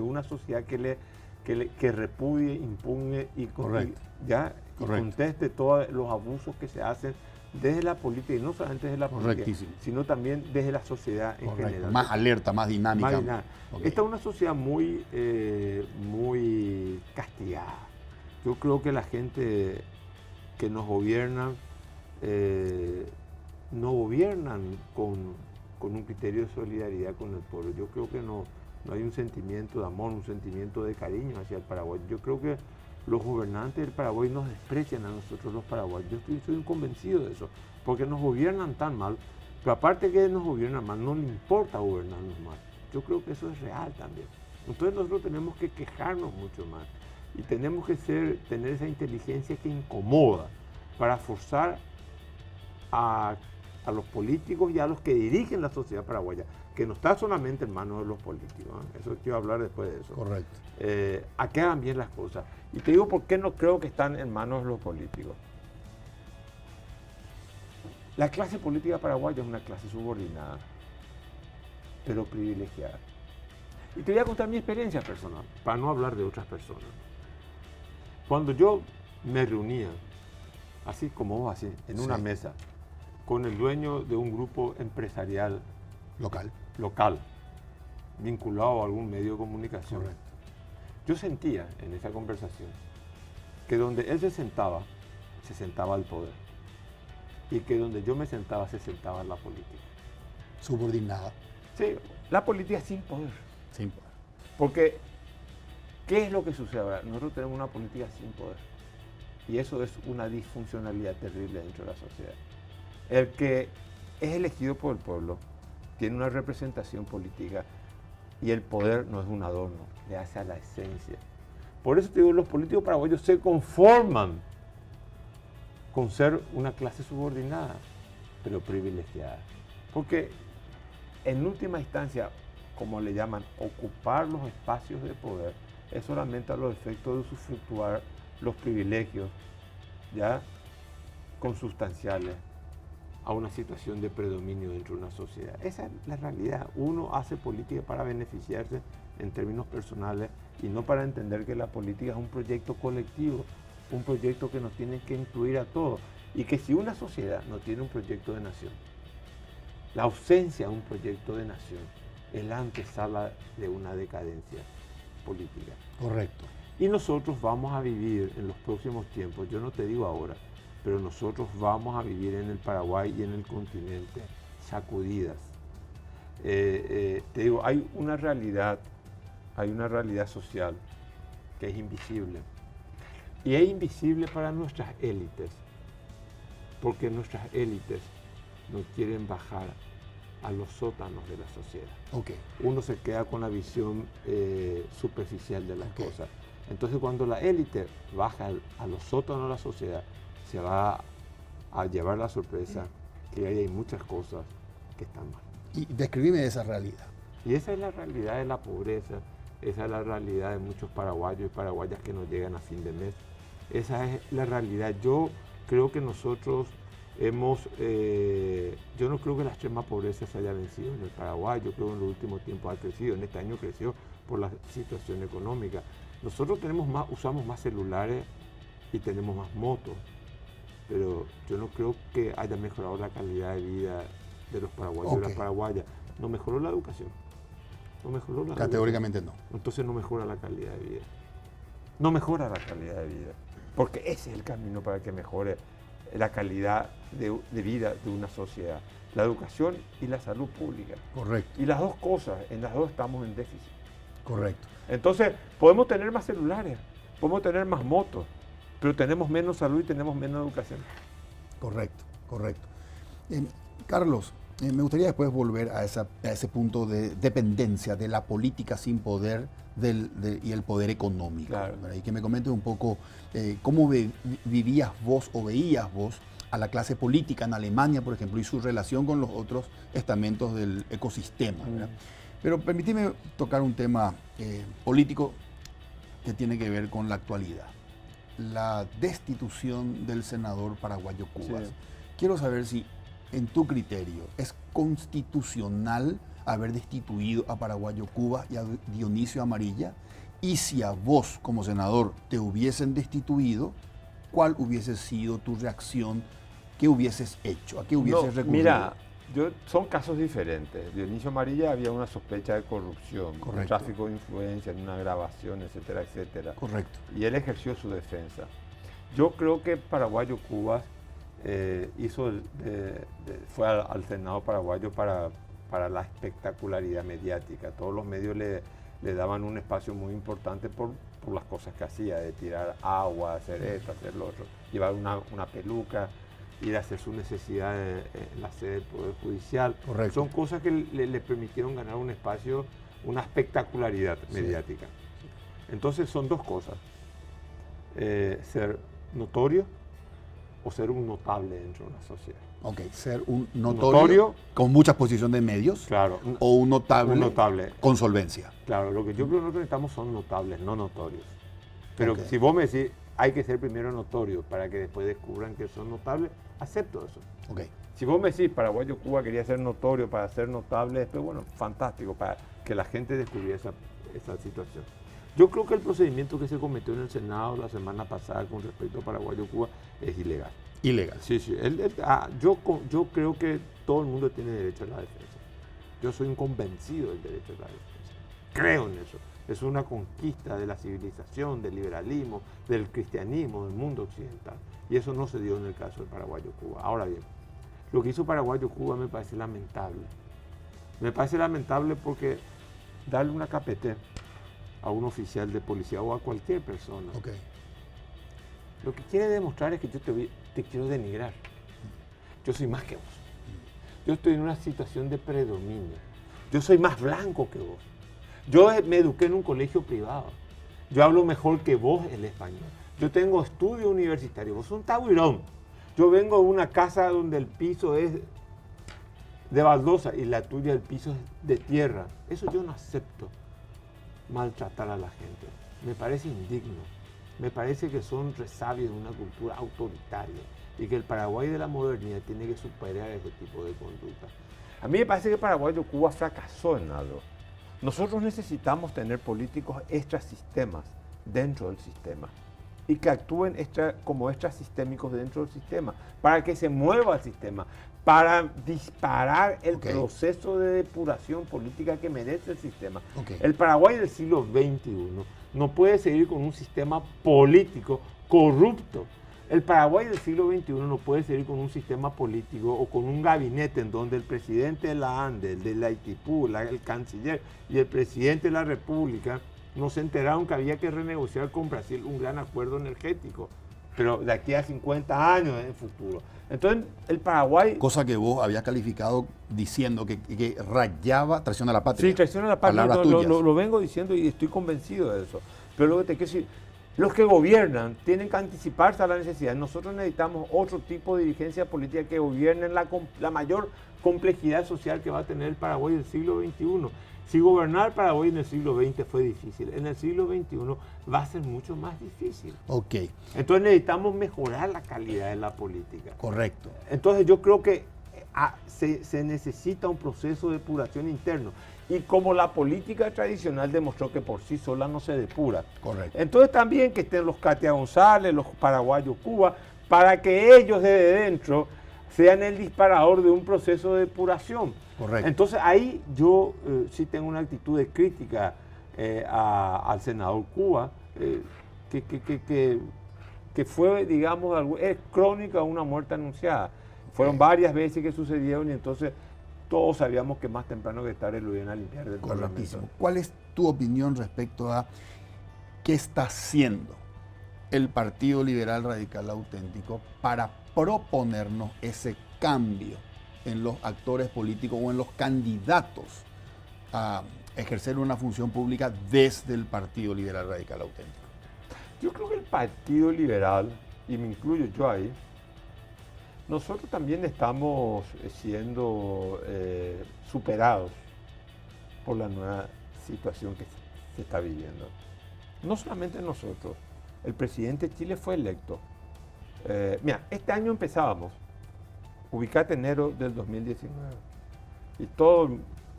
una sociedad que repudie, impugne y conteste todos los abusos que se hacen desde la política, y no solamente desde la política, sino también desde la sociedad en general. Más alerta, más dinámica. Esta es una sociedad muy castigada. Yo creo que la gente que nos gobierna no gobiernan con un criterio de solidaridad con el pueblo. Yo creo que no hay un sentimiento de amor, un sentimiento de cariño hacia el Paraguay. Yo creo que los gobernantes del Paraguay nos desprecian a nosotros los paraguayos. Yo soy un convencido de eso, porque nos gobiernan tan mal, pero aparte que nos gobiernan mal, no le importa gobernarnos mal. Yo creo que eso es real también. Entonces nosotros tenemos que quejarnos mucho más y tenemos que tener esa inteligencia que incomoda para forzar a los políticos y a los que dirigen la sociedad paraguaya, que no está solamente en manos de los políticos, ¿eh? Eso quiero hablar después de eso. Correcto. A que hagan bien las cosas. Y te digo por qué no creo que están en manos de los políticos. La clase política paraguaya es una clase subordinada, pero privilegiada. Y te voy a contar mi experiencia personal, para no hablar de otras personas. Cuando yo me reunía, así como vos, así, en una mesa, con el dueño de un grupo empresarial local, vinculado a algún medio de comunicación. Correcto. Yo sentía en esa conversación que donde él se sentaba el poder. Y que donde yo me sentaba, se sentaba la política. Subordinada. Sí, la política sin poder. Sin poder. Porque, ¿qué es lo que sucede ahora? Nosotros tenemos una política sin poder. Y eso es una disfuncionalidad terrible dentro de la sociedad. El que es elegido por el pueblo tiene una representación política y el poder no es un adorno, le hace a la esencia. Por eso te digo, los políticos paraguayos se conforman con ser una clase subordinada, pero privilegiada. Porque en última instancia, como le llaman, ocupar los espacios de poder es solamente a los efectos de usufructuar los privilegios ya consustanciales a una situación de predominio dentro de una sociedad. Esa es la realidad. Uno hace política para beneficiarse en términos personales y no para entender que la política es un proyecto colectivo, un proyecto que nos tiene que incluir a todos. Y que si una sociedad no tiene un proyecto de nación, la ausencia de un proyecto de nación es la antesala de una decadencia política. Correcto. Y nosotros vamos a vivir en los próximos tiempos, yo no te digo ahora, pero nosotros vamos a vivir en el Paraguay y en el continente sacudidas. Te digo, hay una realidad social que es invisible. Y es invisible para nuestras élites, porque nuestras élites no quieren bajar a los sótanos de la sociedad. Okay. Uno se queda con la visión superficial de las cosas. Entonces, cuando la élite baja a los sótanos de la sociedad, se va a llevar la sorpresa que hay muchas cosas que están mal. Y describime esa realidad. Y esa es la realidad de la pobreza, esa es la realidad de muchos paraguayos y paraguayas que no llegan a fin de mes. Esa es la realidad. Yo creo que nosotros yo no creo que la extrema pobreza se haya vencido en el Paraguay. Yo creo que en los últimos tiempos ha crecido. En este año creció por la situación económica. Nosotros usamos más celulares y tenemos más motos, pero yo no creo que haya mejorado la calidad de vida de los paraguayos y las paraguayas. No mejoró la educación. Categóricamente no. Entonces no mejora la calidad de vida. No mejora la calidad de vida. Porque ese es el camino para que mejore la calidad de vida de una sociedad. La educación y la salud pública. Correcto. Y las dos cosas, en las dos estamos en déficit. Correcto. Entonces, podemos tener más celulares, podemos tener más motos, pero tenemos menos salud y tenemos menos educación. Correcto, correcto. Carlos, me gustaría después volver a ese punto de dependencia de la política sin poder y el poder económico. Claro. Y que me comentes un poco cómo vivías vos o veías vos a la clase política en Alemania, por ejemplo, y su relación con los otros estamentos del ecosistema. Pero permíteme tocar un tema político que tiene que ver con la actualidad. la destitución del senador paraguayo Cubas. Sí. Quiero saber si, en tu criterio, es constitucional haber destituido a paraguayo Cubas y a Dionisio Amarilla, y si a vos, como senador, te hubiesen destituido, ¿cuál hubiese sido tu reacción? ¿Qué hubieses hecho? ¿A qué hubieses recurrido? Mira, son casos diferentes. Dionisio Amarilla había una sospecha de corrupción, un tráfico de influencia en una grabación, etcétera, etcétera. Correcto. Y él ejerció su defensa. Yo creo que paraguayo Cubas fue al Senado paraguayo para la espectacularidad mediática. Todos los medios le daban un espacio muy importante por las cosas que hacía, de tirar agua, hacer esto, hacer lo otro, llevar una peluca, ir a hacer sus necesidades en la sede del Poder Judicial. Correcto. Son cosas que le permitieron ganar un espacio, una espectacularidad mediática. Entonces son dos cosas, ser notorio o ser un notable dentro de una sociedad. Ok, ser un notorio con mucha exposición de medios, claro, o un notable con solvencia. Claro, lo que yo creo que nosotros necesitamos son notables, no notorios. Pero Okay. si vos me decís, hay que ser primero notorio para que después descubran que son notables, acepto eso. Okay. Si vos me decís, paraguayo Cuba quería ser notorio para ser notable, después, bueno, fantástico, para que la gente descubriera esa situación. Yo creo que el procedimiento que se cometió en el Senado la semana pasada con respecto a paraguayo Cuba es ilegal. Ilegal. Sí, sí. Yo creo que todo el mundo tiene derecho a la defensa. Yo soy un convencido del derecho a la defensa. Creo en eso. Es una conquista de la civilización, del liberalismo, del cristianismo, del mundo occidental. Y eso no se dio en el caso del paraguayo Cuba. Ahora bien, lo que hizo paraguayo Cuba me parece lamentable. Me parece lamentable porque darle una capete a un oficial de policía o a cualquier persona, Okay. lo que quiere demostrar es que yo te quiero denigrar. Yo soy más que vos. Yo estoy en una situación de predominio. Yo soy más blanco que vos. Yo me eduqué en un colegio privado. Yo hablo mejor que vos el español. Yo tengo estudio universitario. Vos sos un tabuirón. Yo vengo de una casa donde el piso es de baldosa y la tuya el piso es de tierra. Eso yo no acepto. Maltratar a la gente. Me parece indigno. Me parece que son resabios de una cultura autoritaria y que el Paraguay de la modernidad tiene que superar ese tipo de conducta. A mí me parece que paraguayo Cuba fracasó en algo. Nosotros necesitamos tener políticos extrasistemas dentro del sistema y que actúen como extrasistémicos dentro del sistema, para que se mueva el sistema, para disparar el proceso de depuración política que merece el sistema. El Paraguay del siglo XXI no puede seguir con un sistema político corrupto. El Paraguay del siglo XXI no puede seguir con un sistema político o con un gabinete en donde el presidente de la ANDE, el de la ITIPU, el canciller y el presidente de la República no se enteraron que había que renegociar con Brasil un gran acuerdo energético, pero de aquí a 50 años en el futuro. Entonces, el Paraguay... Cosa que vos habías calificado diciendo que rayaba traición a la patria. Sí, traición a la patria, lo vengo diciendo y estoy convencido de eso. Pero lo que te quiero decir, los que gobiernan tienen que anticiparse a la necesidad. Nosotros necesitamos otro tipo de dirigencia política que gobierne la mayor complejidad social que va a tener el Paraguay del siglo XXI. Si gobernar Paraguay en el siglo XX fue difícil, en el siglo XXI va a ser mucho más difícil. Ok. Entonces necesitamos mejorar la calidad de la política. Correcto. Entonces yo creo que se necesita un proceso de depuración interno. Y como la política tradicional demostró que por sí sola no se depura. Correcto. Entonces también que estén los Katia González, los paraguayos Cuba, para que ellos desde dentro sean el disparador de un proceso de depuración. Correcto. Entonces ahí yo sí tengo una actitud de crítica al senador Cuba, que fue, digamos, es crónica de una muerte anunciada. Fueron varias veces que sucedieron y entonces todos sabíamos que más temprano que tarde lo iban a limpiar del Parlamento. ¿Cuál es tu opinión respecto a qué está haciendo el Partido Liberal Radical Auténtico para proponernos ese cambio en los actores políticos o en los candidatos a ejercer una función pública desde el Partido Liberal Radical Auténtico? Yo creo que el Partido Liberal, y me incluyo yo ahí, nosotros también estamos siendo superados por la nueva situación que se está viviendo. No solamente nosotros, el presidente de Chile fue electo. Mira, este año empezábamos, ubicate enero del 2019, y todo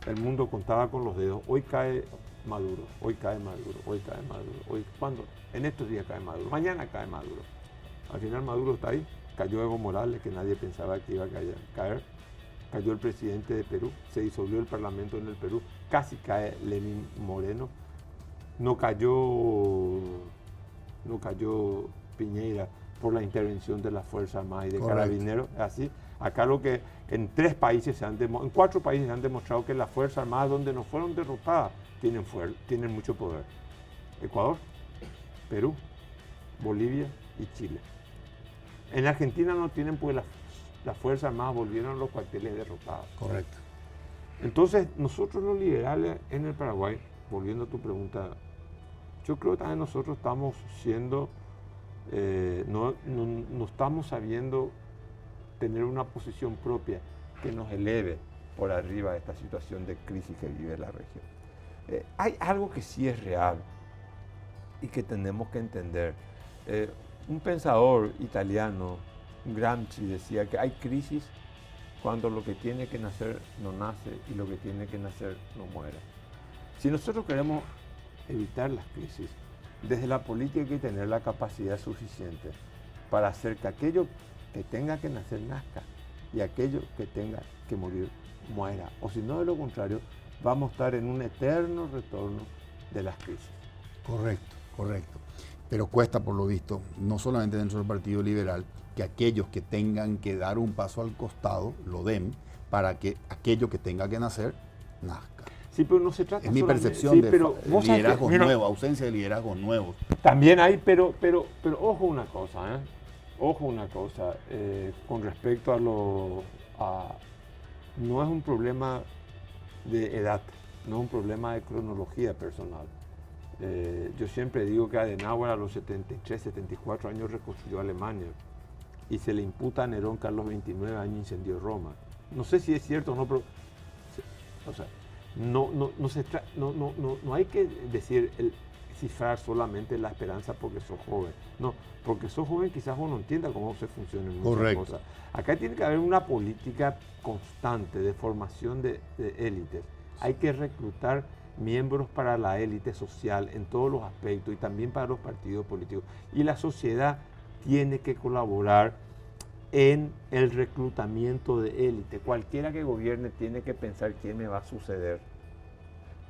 el mundo contaba con los dedos. Hoy cae Maduro, hoy cae Maduro, hoy cae Maduro, hoy, ¿cuándo? En estos días cae Maduro, mañana cae Maduro. Al final Maduro está ahí, cayó Evo Morales, que nadie pensaba que iba a caer, cayó el presidente de Perú, se disolvió el parlamento en el Perú, casi cae Lenín Moreno, no cayó Piñera por la intervención de las Fuerzas Armadas y de Carabineros, así. Acá lo que en 4 países se han demostrado que las Fuerzas Armadas, donde no fueron derrotadas, tienen mucho poder. Ecuador, Perú, Bolivia y Chile. En Argentina no tienen, porque las Fuerzas Armadas volvieron a los cuarteles derrotados. Correcto. Entonces, nosotros los liberales en el Paraguay, volviendo a tu pregunta, yo creo que también nosotros estamos siendo, no estamos sabiendo tener una posición propia que nos eleve por arriba de esta situación de crisis que vive la región. Hay algo que sí es real y que tenemos que entender. Un pensador italiano, Gramsci, decía que hay crisis cuando lo que tiene que nacer no nace y lo que tiene que nacer no muere. Si nosotros queremos evitar las crisis, desde la política hay que tener la capacidad suficiente para hacer que aquello que tenga que nacer nazca y aquello que tenga que morir muera. O si no, de lo contrario, vamos a estar en un eterno retorno de las crisis. Correcto, correcto. Pero cuesta, por lo visto, no solamente dentro del Partido Liberal, que aquellos que tengan que dar un paso al costado lo den para que aquello que tenga que nacer nazca. Sí, pero no se trata es mi solamente, percepción sí, de pero liderazgos nuevos, ausencia de liderazgos nuevos. También hay, pero ojo una cosa, ¿eh? Ojo una cosa, con respecto no es un problema de edad, no es un problema de cronología personal. Yo siempre digo que Adenauer a los 73, 74 años reconstruyó Alemania y se le imputa a Nerón que a los 29 años incendió Roma. No sé si es cierto o no, pero o sea, no hay que decir cifrar solamente la esperanza porque sos joven. No, porque sos joven quizás uno no entienda cómo se funciona en muchas cosas. Acá tiene que haber una política constante de formación de élites. Hay que reclutar miembros para la élite social en todos los aspectos y también para los partidos políticos. Y la sociedad tiene que colaborar en el reclutamiento de élite. Cualquiera que gobierne tiene que pensar quién me va a suceder.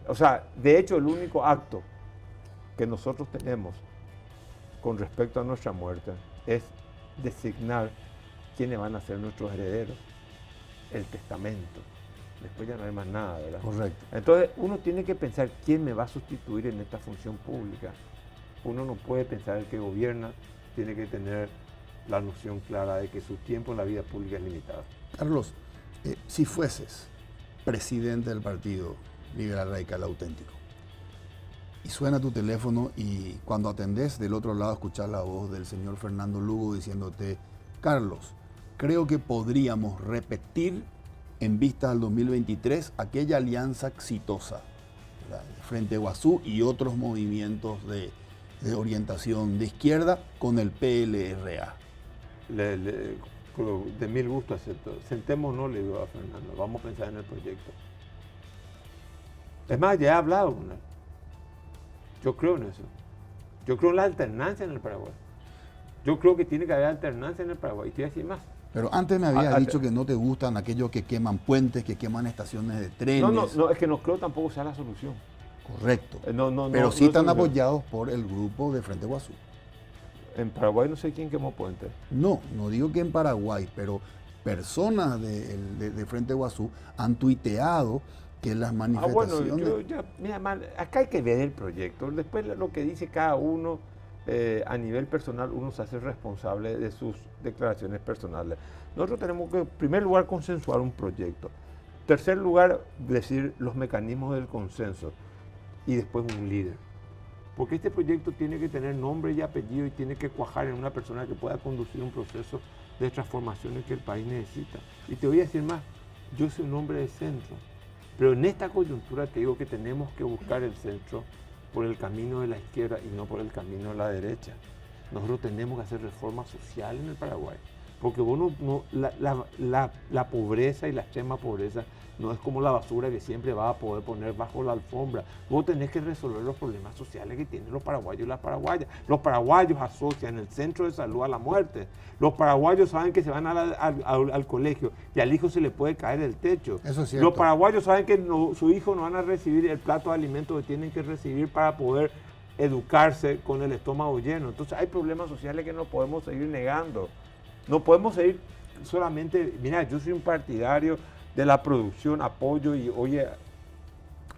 O sea, de hecho, el único acto que nosotros tenemos con respecto a nuestra muerte es designar quiénes van a ser nuestros herederos, el testamento. Después ya no hay más nada, ¿verdad? Correcto. Entonces, uno tiene que pensar quién me va a sustituir en esta función pública. Uno no puede pensar el que gobierna, tiene que tener la noción clara de que su tiempo en la vida pública es limitado. Carlos, si fueses presidente del Partido Liberal Radical Auténtico y suena tu teléfono y cuando atendés del otro lado escuchás la voz del señor Fernando Lugo diciéndote: Carlos, creo que podríamos repetir en vista al 2023 aquella alianza exitosa, ¿verdad?, Frente Guazú y otros movimientos de orientación de izquierda con el PLRA. De mil gustos acepto. Sentémonos, le digo a Fernando, vamos a pensar en el proyecto. Es más, ya he hablado con él. Yo creo en eso. Yo creo en la alternancia en el Paraguay. Yo creo que tiene que haber alternancia en el Paraguay. Y te voy a decir más. Pero antes me habías dicho que no te gustan aquellos que queman puentes, que queman estaciones de trenes. No, es que no creo tampoco sea la solución. Correcto. Pero sí están apoyados por el grupo de Frente Guazú. En Paraguay no sé quién quemó puentes. No digo que en Paraguay, pero personas de Frente Guazú han tuiteado que las manifestaciones... acá hay que ver el proyecto. Después lo que dice cada uno a nivel personal, uno se hace responsable de sus declaraciones personales. Nosotros tenemos que, en primer lugar, consensuar un proyecto. En tercer lugar, decir los mecanismos del consenso. Y después un líder. Porque este proyecto tiene que tener nombre y apellido y tiene que cuajar en una persona que pueda conducir un proceso de transformaciones que el país necesita. Y te voy a decir más, yo soy un hombre de centro, pero en esta coyuntura te digo que tenemos que buscar el centro por el camino de la izquierda y no por el camino de la derecha. nosotros tenemos que hacer reforma social en el Paraguay. Porque la pobreza y la extrema pobreza no es como la basura que siempre vas a poder poner bajo la alfombra. Vos tenés que resolver los problemas sociales que tienen los paraguayos y las paraguayas. Los paraguayos asocian el centro de salud a la muerte. Los paraguayos saben que se van al colegio y al hijo se le puede caer el techo. Eso es cierto. Los paraguayos saben que su hijo no van a recibir el plato de alimentos que tienen que recibir para poder educarse con el estómago lleno. Entonces hay problemas sociales que no podemos seguir negando. No podemos seguir solamente, mira, yo soy un partidario de la producción, apoyo, y hoy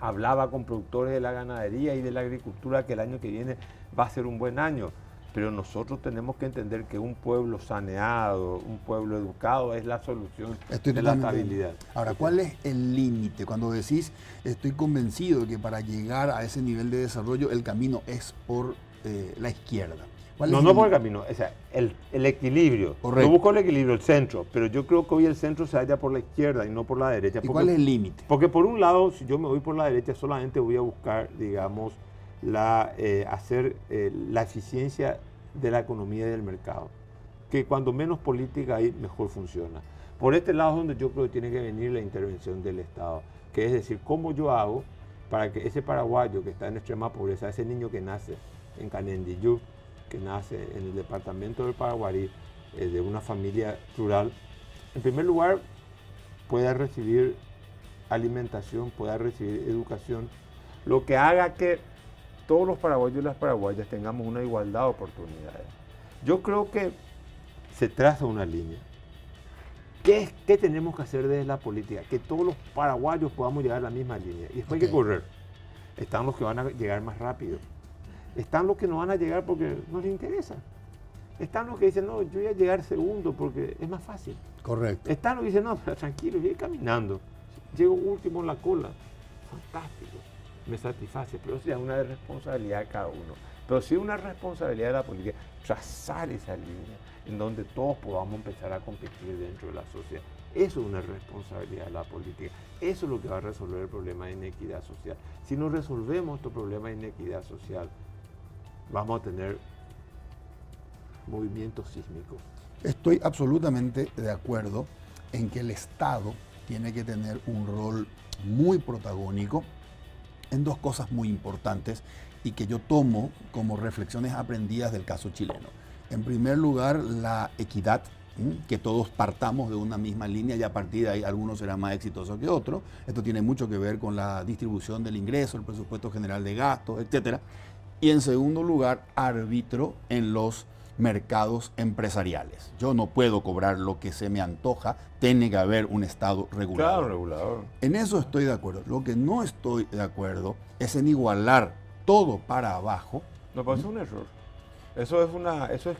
hablaba con productores de la ganadería y de la agricultura que el año que viene va a ser un buen año, pero nosotros tenemos que entender que un pueblo saneado, un pueblo educado es la solución de la estabilidad. Ahora, ¿cuál es el límite? Cuando decís, estoy convencido de que para llegar a ese nivel de desarrollo el camino es por la izquierda. No por el camino, o sea, el equilibrio. Correcto. Yo busco el equilibrio, el centro, pero yo creo que hoy el centro se halla por la izquierda y no por la derecha. ¿Y cuál es el límite? Porque por un lado, si yo me voy por la derecha, solamente voy a buscar, digamos, hacer la eficiencia de la economía y del mercado. Que cuando menos política hay, mejor funciona. Por este lado es donde yo creo que tiene que venir la intervención del Estado, que es decir, cómo yo hago para que ese paraguayo que está en extrema pobreza, ese niño que nace en Canendillú, que nace en el departamento del Paraguarí, de una familia rural, en primer lugar pueda recibir alimentación, pueda recibir educación, lo que haga que todos los paraguayos y las paraguayas tengamos una igualdad de oportunidades. Yo creo que se traza una línea. ¿Qué tenemos que hacer desde la política? Que todos los paraguayos podamos llegar a la misma línea. Y después hay que correr. Están los que van a llegar más rápido. Están los que no van a llegar porque no les interesa. Están los que dicen, no, yo voy a llegar segundo porque es más fácil. Correcto. Están los que dicen, no, tranquilo, voy a ir caminando. Llego último en la cola. Fantástico. Me satisface. Pero sí es una responsabilidad de cada uno. Pero sí una responsabilidad de la política. Trazar esa línea en donde todos podamos empezar a competir dentro de la sociedad. Eso es una responsabilidad de la política. Eso es lo que va a resolver el problema de inequidad social. Si no resolvemos estos problemas de inequidad social, vamos a tener movimientos sísmicos. Estoy absolutamente de acuerdo en que el Estado tiene que tener un rol muy protagónico en dos cosas muy importantes y que yo tomo como reflexiones aprendidas del caso chileno. En primer lugar, la equidad, que todos partamos de una misma línea y a partir de ahí algunos serán más exitosos que otros. Esto tiene mucho que ver con la distribución del ingreso, el presupuesto general de gastos, etc. Y en segundo lugar, árbitro en los mercados empresariales. Yo no puedo cobrar lo que se me antoja, tiene que haber un Estado regulador. Claro, regulador. En eso estoy de acuerdo. Lo que no estoy de acuerdo es en igualar todo para abajo. No, pero eso es un error. Eso es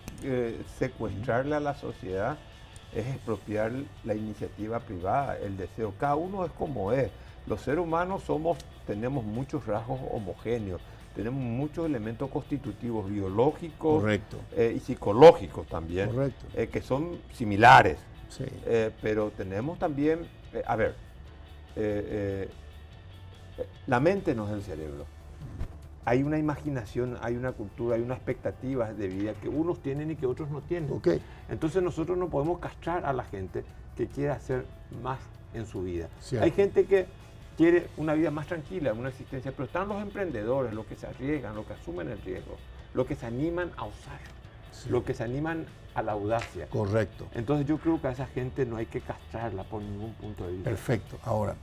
secuestrarle a la sociedad, es expropiar la iniciativa privada, el deseo. Cada uno es como es. Los seres humanos tenemos muchos rasgos homogéneos, tenemos muchos elementos constitutivos biológicos y psicológicos también, que son similares. Sí. Pero tenemos también, la mente no es el cerebro. Hay una imaginación, hay una cultura, hay unas expectativas de vida que unos tienen y que otros no tienen. Entonces nosotros no podemos castrar a la gente que quiere hacer más en su vida. Hay gente que quiere una vida más tranquila, una existencia, pero están los emprendedores, los que se arriesgan, los que asumen el riesgo, los que se animan a usar, los que se animan a la audacia. Correcto. Entonces yo creo que a esa gente no hay que castrarla por ningún punto de vista. Perfecto. Ahora,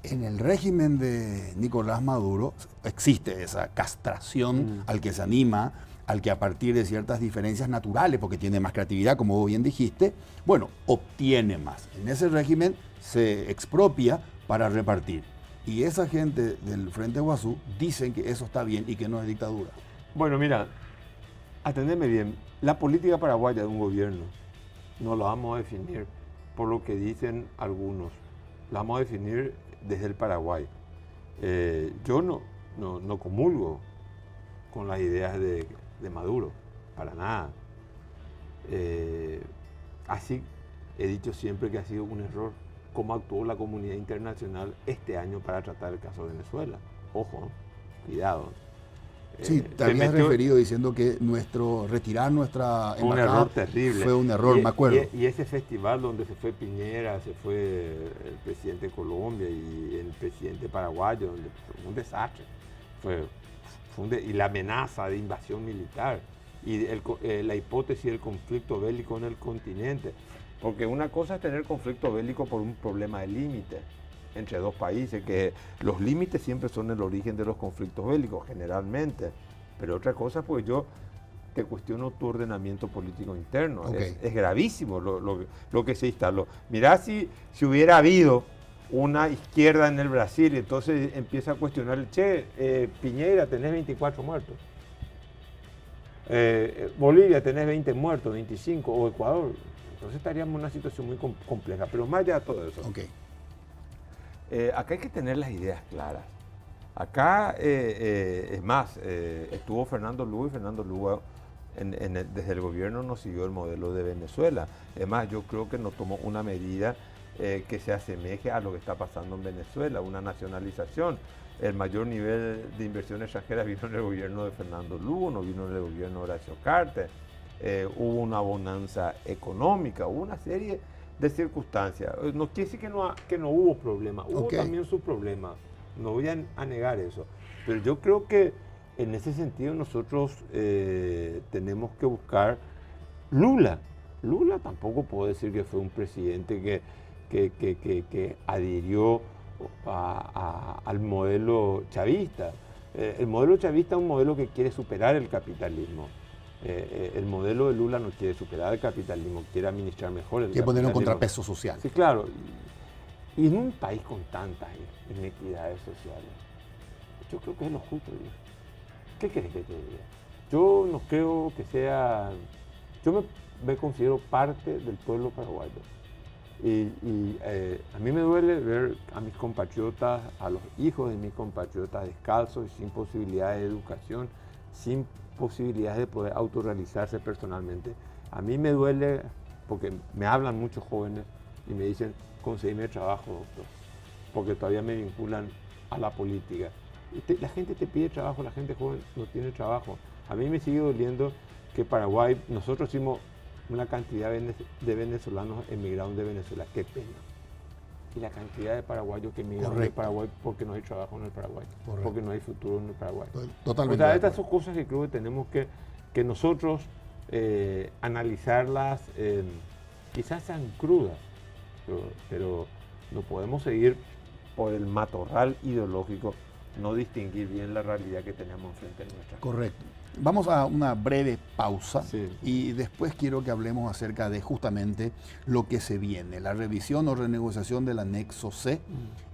en el régimen de Nicolás Maduro existe esa castración al que se anima, al que a partir de ciertas diferencias naturales, porque tiene más creatividad, como vos bien dijiste, bueno, obtiene más. En ese régimen se expropia para repartir. Y esa gente del Frente Guazú dicen que eso está bien y que no es dictadura. Bueno, mira, atendeme bien, la política paraguaya de un gobierno no la vamos a definir por lo que dicen algunos, la vamos a definir desde el Paraguay. Yo no comulgo con las ideas de Maduro, para nada. Así he dicho siempre que ha sido un error cómo actuó la comunidad internacional este año para tratar el caso de Venezuela. Ojo, cuidado. Sí, te habías referido diciendo que retirar nuestra fue un error terrible. Fue un error, me acuerdo. Y ese festival donde se fue Piñera, se fue el presidente de Colombia y el presidente paraguayo, donde fue un desastre. Y la amenaza de invasión militar y la hipótesis del conflicto bélico en el continente. Porque una cosa es tener conflicto bélico por un problema de límite entre dos países, que los límites siempre son el origen de los conflictos bélicos, generalmente. Pero otra cosa, pues yo te cuestiono tu ordenamiento político interno. Okay. Es gravísimo lo que se instaló. Mirá si hubiera habido una izquierda en el Brasil, entonces empieza a cuestionar, Piñera, tenés 24 muertos. Bolivia, tenés 20 muertos, 25, o Ecuador. Entonces estaríamos en una situación muy compleja. Pero más allá de todo eso. Okay. Acá hay que tener las ideas claras. Acá, es más, estuvo Fernando Lugo y Fernando Lugo desde el gobierno no siguió el modelo de Venezuela. Es más, yo creo que no tomó una medida que se asemeje a lo que está pasando en Venezuela, una nacionalización. El mayor nivel de inversión extranjera vino en el gobierno de Fernando Lugo, no vino en el gobierno de Horacio Cartes. Hubo una bonanza económica, hubo una serie de circunstancias. No quiere decir que no hubo problema, hubo también sus problemas, no voy a negar eso, pero yo creo que en ese sentido nosotros tenemos que buscar Lula tampoco puedo decir que fue un presidente que adhirió al modelo chavista. El modelo chavista es un modelo que quiere superar el capitalismo. El modelo de Lula no quiere superar el capitalismo, quiere administrar mejor el capitalismo. Quiere poner un contrapeso social. Sí, claro. Y en un país con tantas inequidades sociales, yo creo que es lo justo, ¿no? ¿Qué querés que te diga? Yo no creo que sea... Yo me considero parte del pueblo paraguayo. Y a mí me duele ver a mis compatriotas, a los hijos de mis compatriotas descalzos y sin posibilidades de educación, sin posibilidades de poder autorrealizarse personalmente. A mí me duele porque me hablan muchos jóvenes y me dicen, conseguime trabajo, doctor, porque todavía me vinculan a la política. La gente te pide trabajo, la gente joven no tiene trabajo. A mí me sigue doliendo que Paraguay, nosotros hicimos una cantidad de venezolanos emigraron de Venezuela, qué pena. Y la cantidad de paraguayos que emigraron de Paraguay porque no hay trabajo en el Paraguay, porque no hay futuro en el Paraguay. Totalmente. O sea, estas son cosas que creo que tenemos que nosotros analizarlas, quizás sean crudas, pero no podemos seguir por el matorral ideológico, no distinguir bien la realidad que tenemos enfrente de nuestra. Correcto. Vamos a una breve pausa, sí, y después quiero que hablemos acerca de justamente lo que se viene, la revisión o renegociación del anexo C.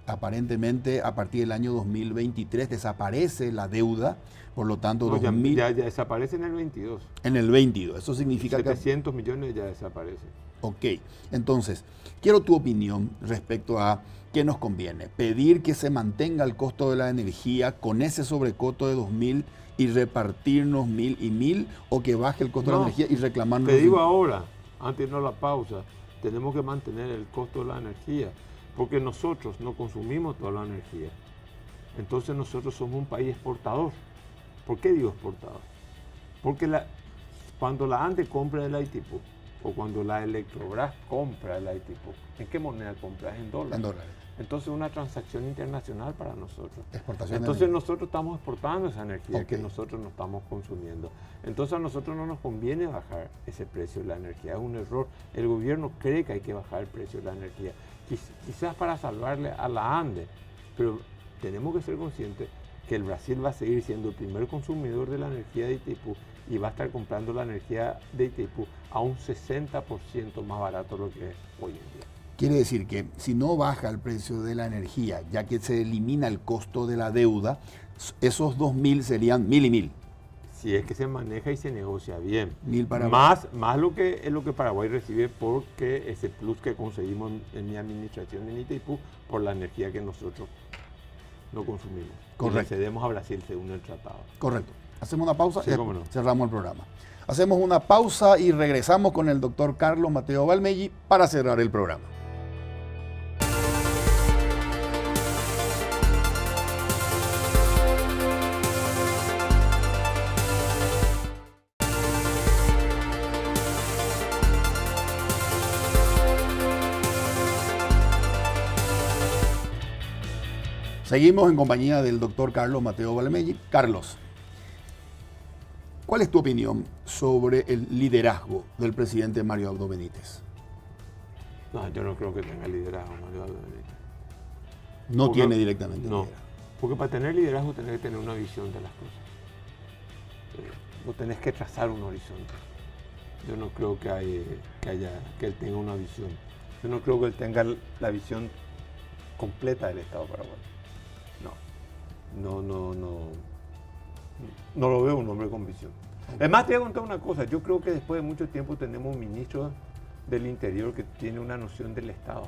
Aparentemente a partir del año 2023 desaparece la deuda, por lo tanto ya desaparece en el 22. En el 22, eso significa 700 millones ya desaparecen. Ok, entonces, quiero tu opinión respecto a qué nos conviene. Pedir que se mantenga el costo de la energía con ese sobrecosto de 2.000 y repartirnos 1.000 y 1.000, o que baje el costo de la energía y reclamarnos. Te digo ahora, antes de irnos a la pausa, tenemos que mantener el costo de la energía, porque nosotros no consumimos toda la energía. Entonces nosotros somos un país exportador. ¿Por qué digo exportador? Porque cuando la ANDE compra el ITIPU, o cuando la Electrobras compra el ITIPU, ¿en qué moneda compra? En dólares. En dólares. Entonces es una transacción internacional para nosotros. Exportación. Entonces nosotros estamos exportando esa energía que nosotros no estamos consumiendo. Entonces a nosotros no nos conviene bajar ese precio de la energía. Es un error. El gobierno cree que hay que bajar el precio de la energía. Quizás para salvarle a la ANDE, pero tenemos que ser conscientes que el Brasil va a seguir siendo el primer consumidor de la energía de Itaipu y va a estar comprando la energía de Itaipu a un 60% más barato de lo que es hoy en día. Quiere decir que si no baja el precio de la energía, ya que se elimina el costo de la deuda, esos 2.000 serían 1.000 y 1.000. Si es que se maneja y se negocia bien. 1.000 para más lo que es lo que Paraguay recibe porque ese plus que conseguimos en mi administración en Itaipu por la energía que nosotros no consumimos. Correcto. Y le cedemos a Brasil según el tratado. Correcto. Hacemos una pausa y no. Cerramos el programa. Hacemos una pausa y regresamos con el doctor Carlos Mateo Balmelli para cerrar el programa. Seguimos en compañía del doctor Carlos Mateo Valmelli. Carlos, ¿cuál es tu opinión sobre el liderazgo del presidente Mario Abdo Benítez? No, yo no creo que tenga liderazgo Mario Abdo Benítez. No tiene directamente no, liderazgo. Porque para tener liderazgo tenés que tener una visión de las cosas. Vos tenés que trazar un horizonte. Yo no creo que él tenga una visión. Yo no creo que él tenga la visión completa del Estado paraguayo. No lo veo un hombre con visión. Además, te voy a contar una cosa. Yo creo que después de mucho tiempo tenemos un ministro del Interior que tiene una noción del Estado.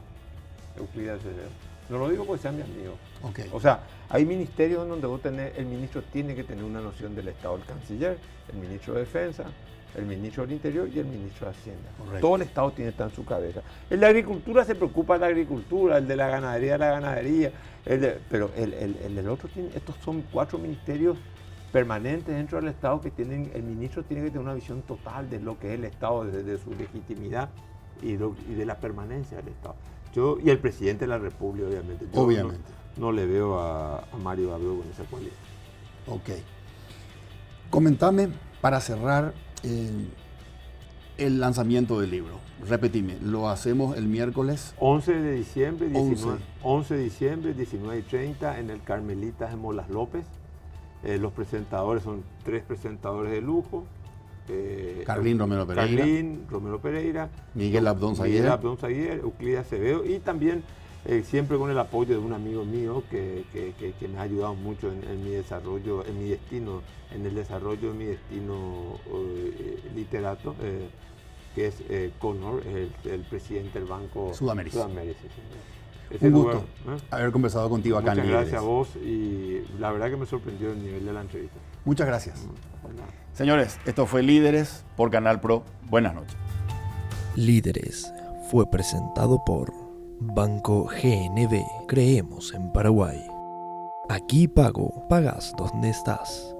Euclides Acevedo. No lo digo porque sea mi amigo. Okay. O sea, hay ministerios donde el ministro tiene que tener una noción del Estado. El canciller, el ministro de Defensa, el ministro del Interior y el ministro de Hacienda. Correcto. Todo el Estado tiene que estar en su cabeza. El de Agricultura se preocupa de la agricultura, el de la ganadería, pero el otro tiene, estos son 4 ministerios permanentes dentro del Estado que tienen, el ministro tiene que tener una visión total de lo que es el Estado, de su legitimidad y de la permanencia del Estado. Y el presidente de la República, obviamente. Yo no le veo a Mario Abdo con esa cualidad. Ok. Comentame, para cerrar, el lanzamiento del libro. Repetime, lo hacemos el miércoles 11 de diciembre, 11 de diciembre, 19:30 en el Carmelitas de Molas López. Los presentadores son 3 presentadores de lujo. Carlín Romero Pereira, Miguel Abdón Zaguer, Euclides Acevedo y también siempre con el apoyo de un amigo mío que me ha ayudado mucho en mi desarrollo, en el desarrollo de mi destino literato, que es Connor, el presidente del Banco Sudamérica. Sí, un gusto haber conversado contigo acá en Muchas Líderes. gracias a vos y la verdad que me sorprendió el nivel de la entrevista. Muchas gracias. Bueno. Señores, esto fue Líderes por Canal Pro. Buenas noches. Líderes fue presentado por Banco GNB. Creemos en Paraguay. Aquí pago, pagas donde estás.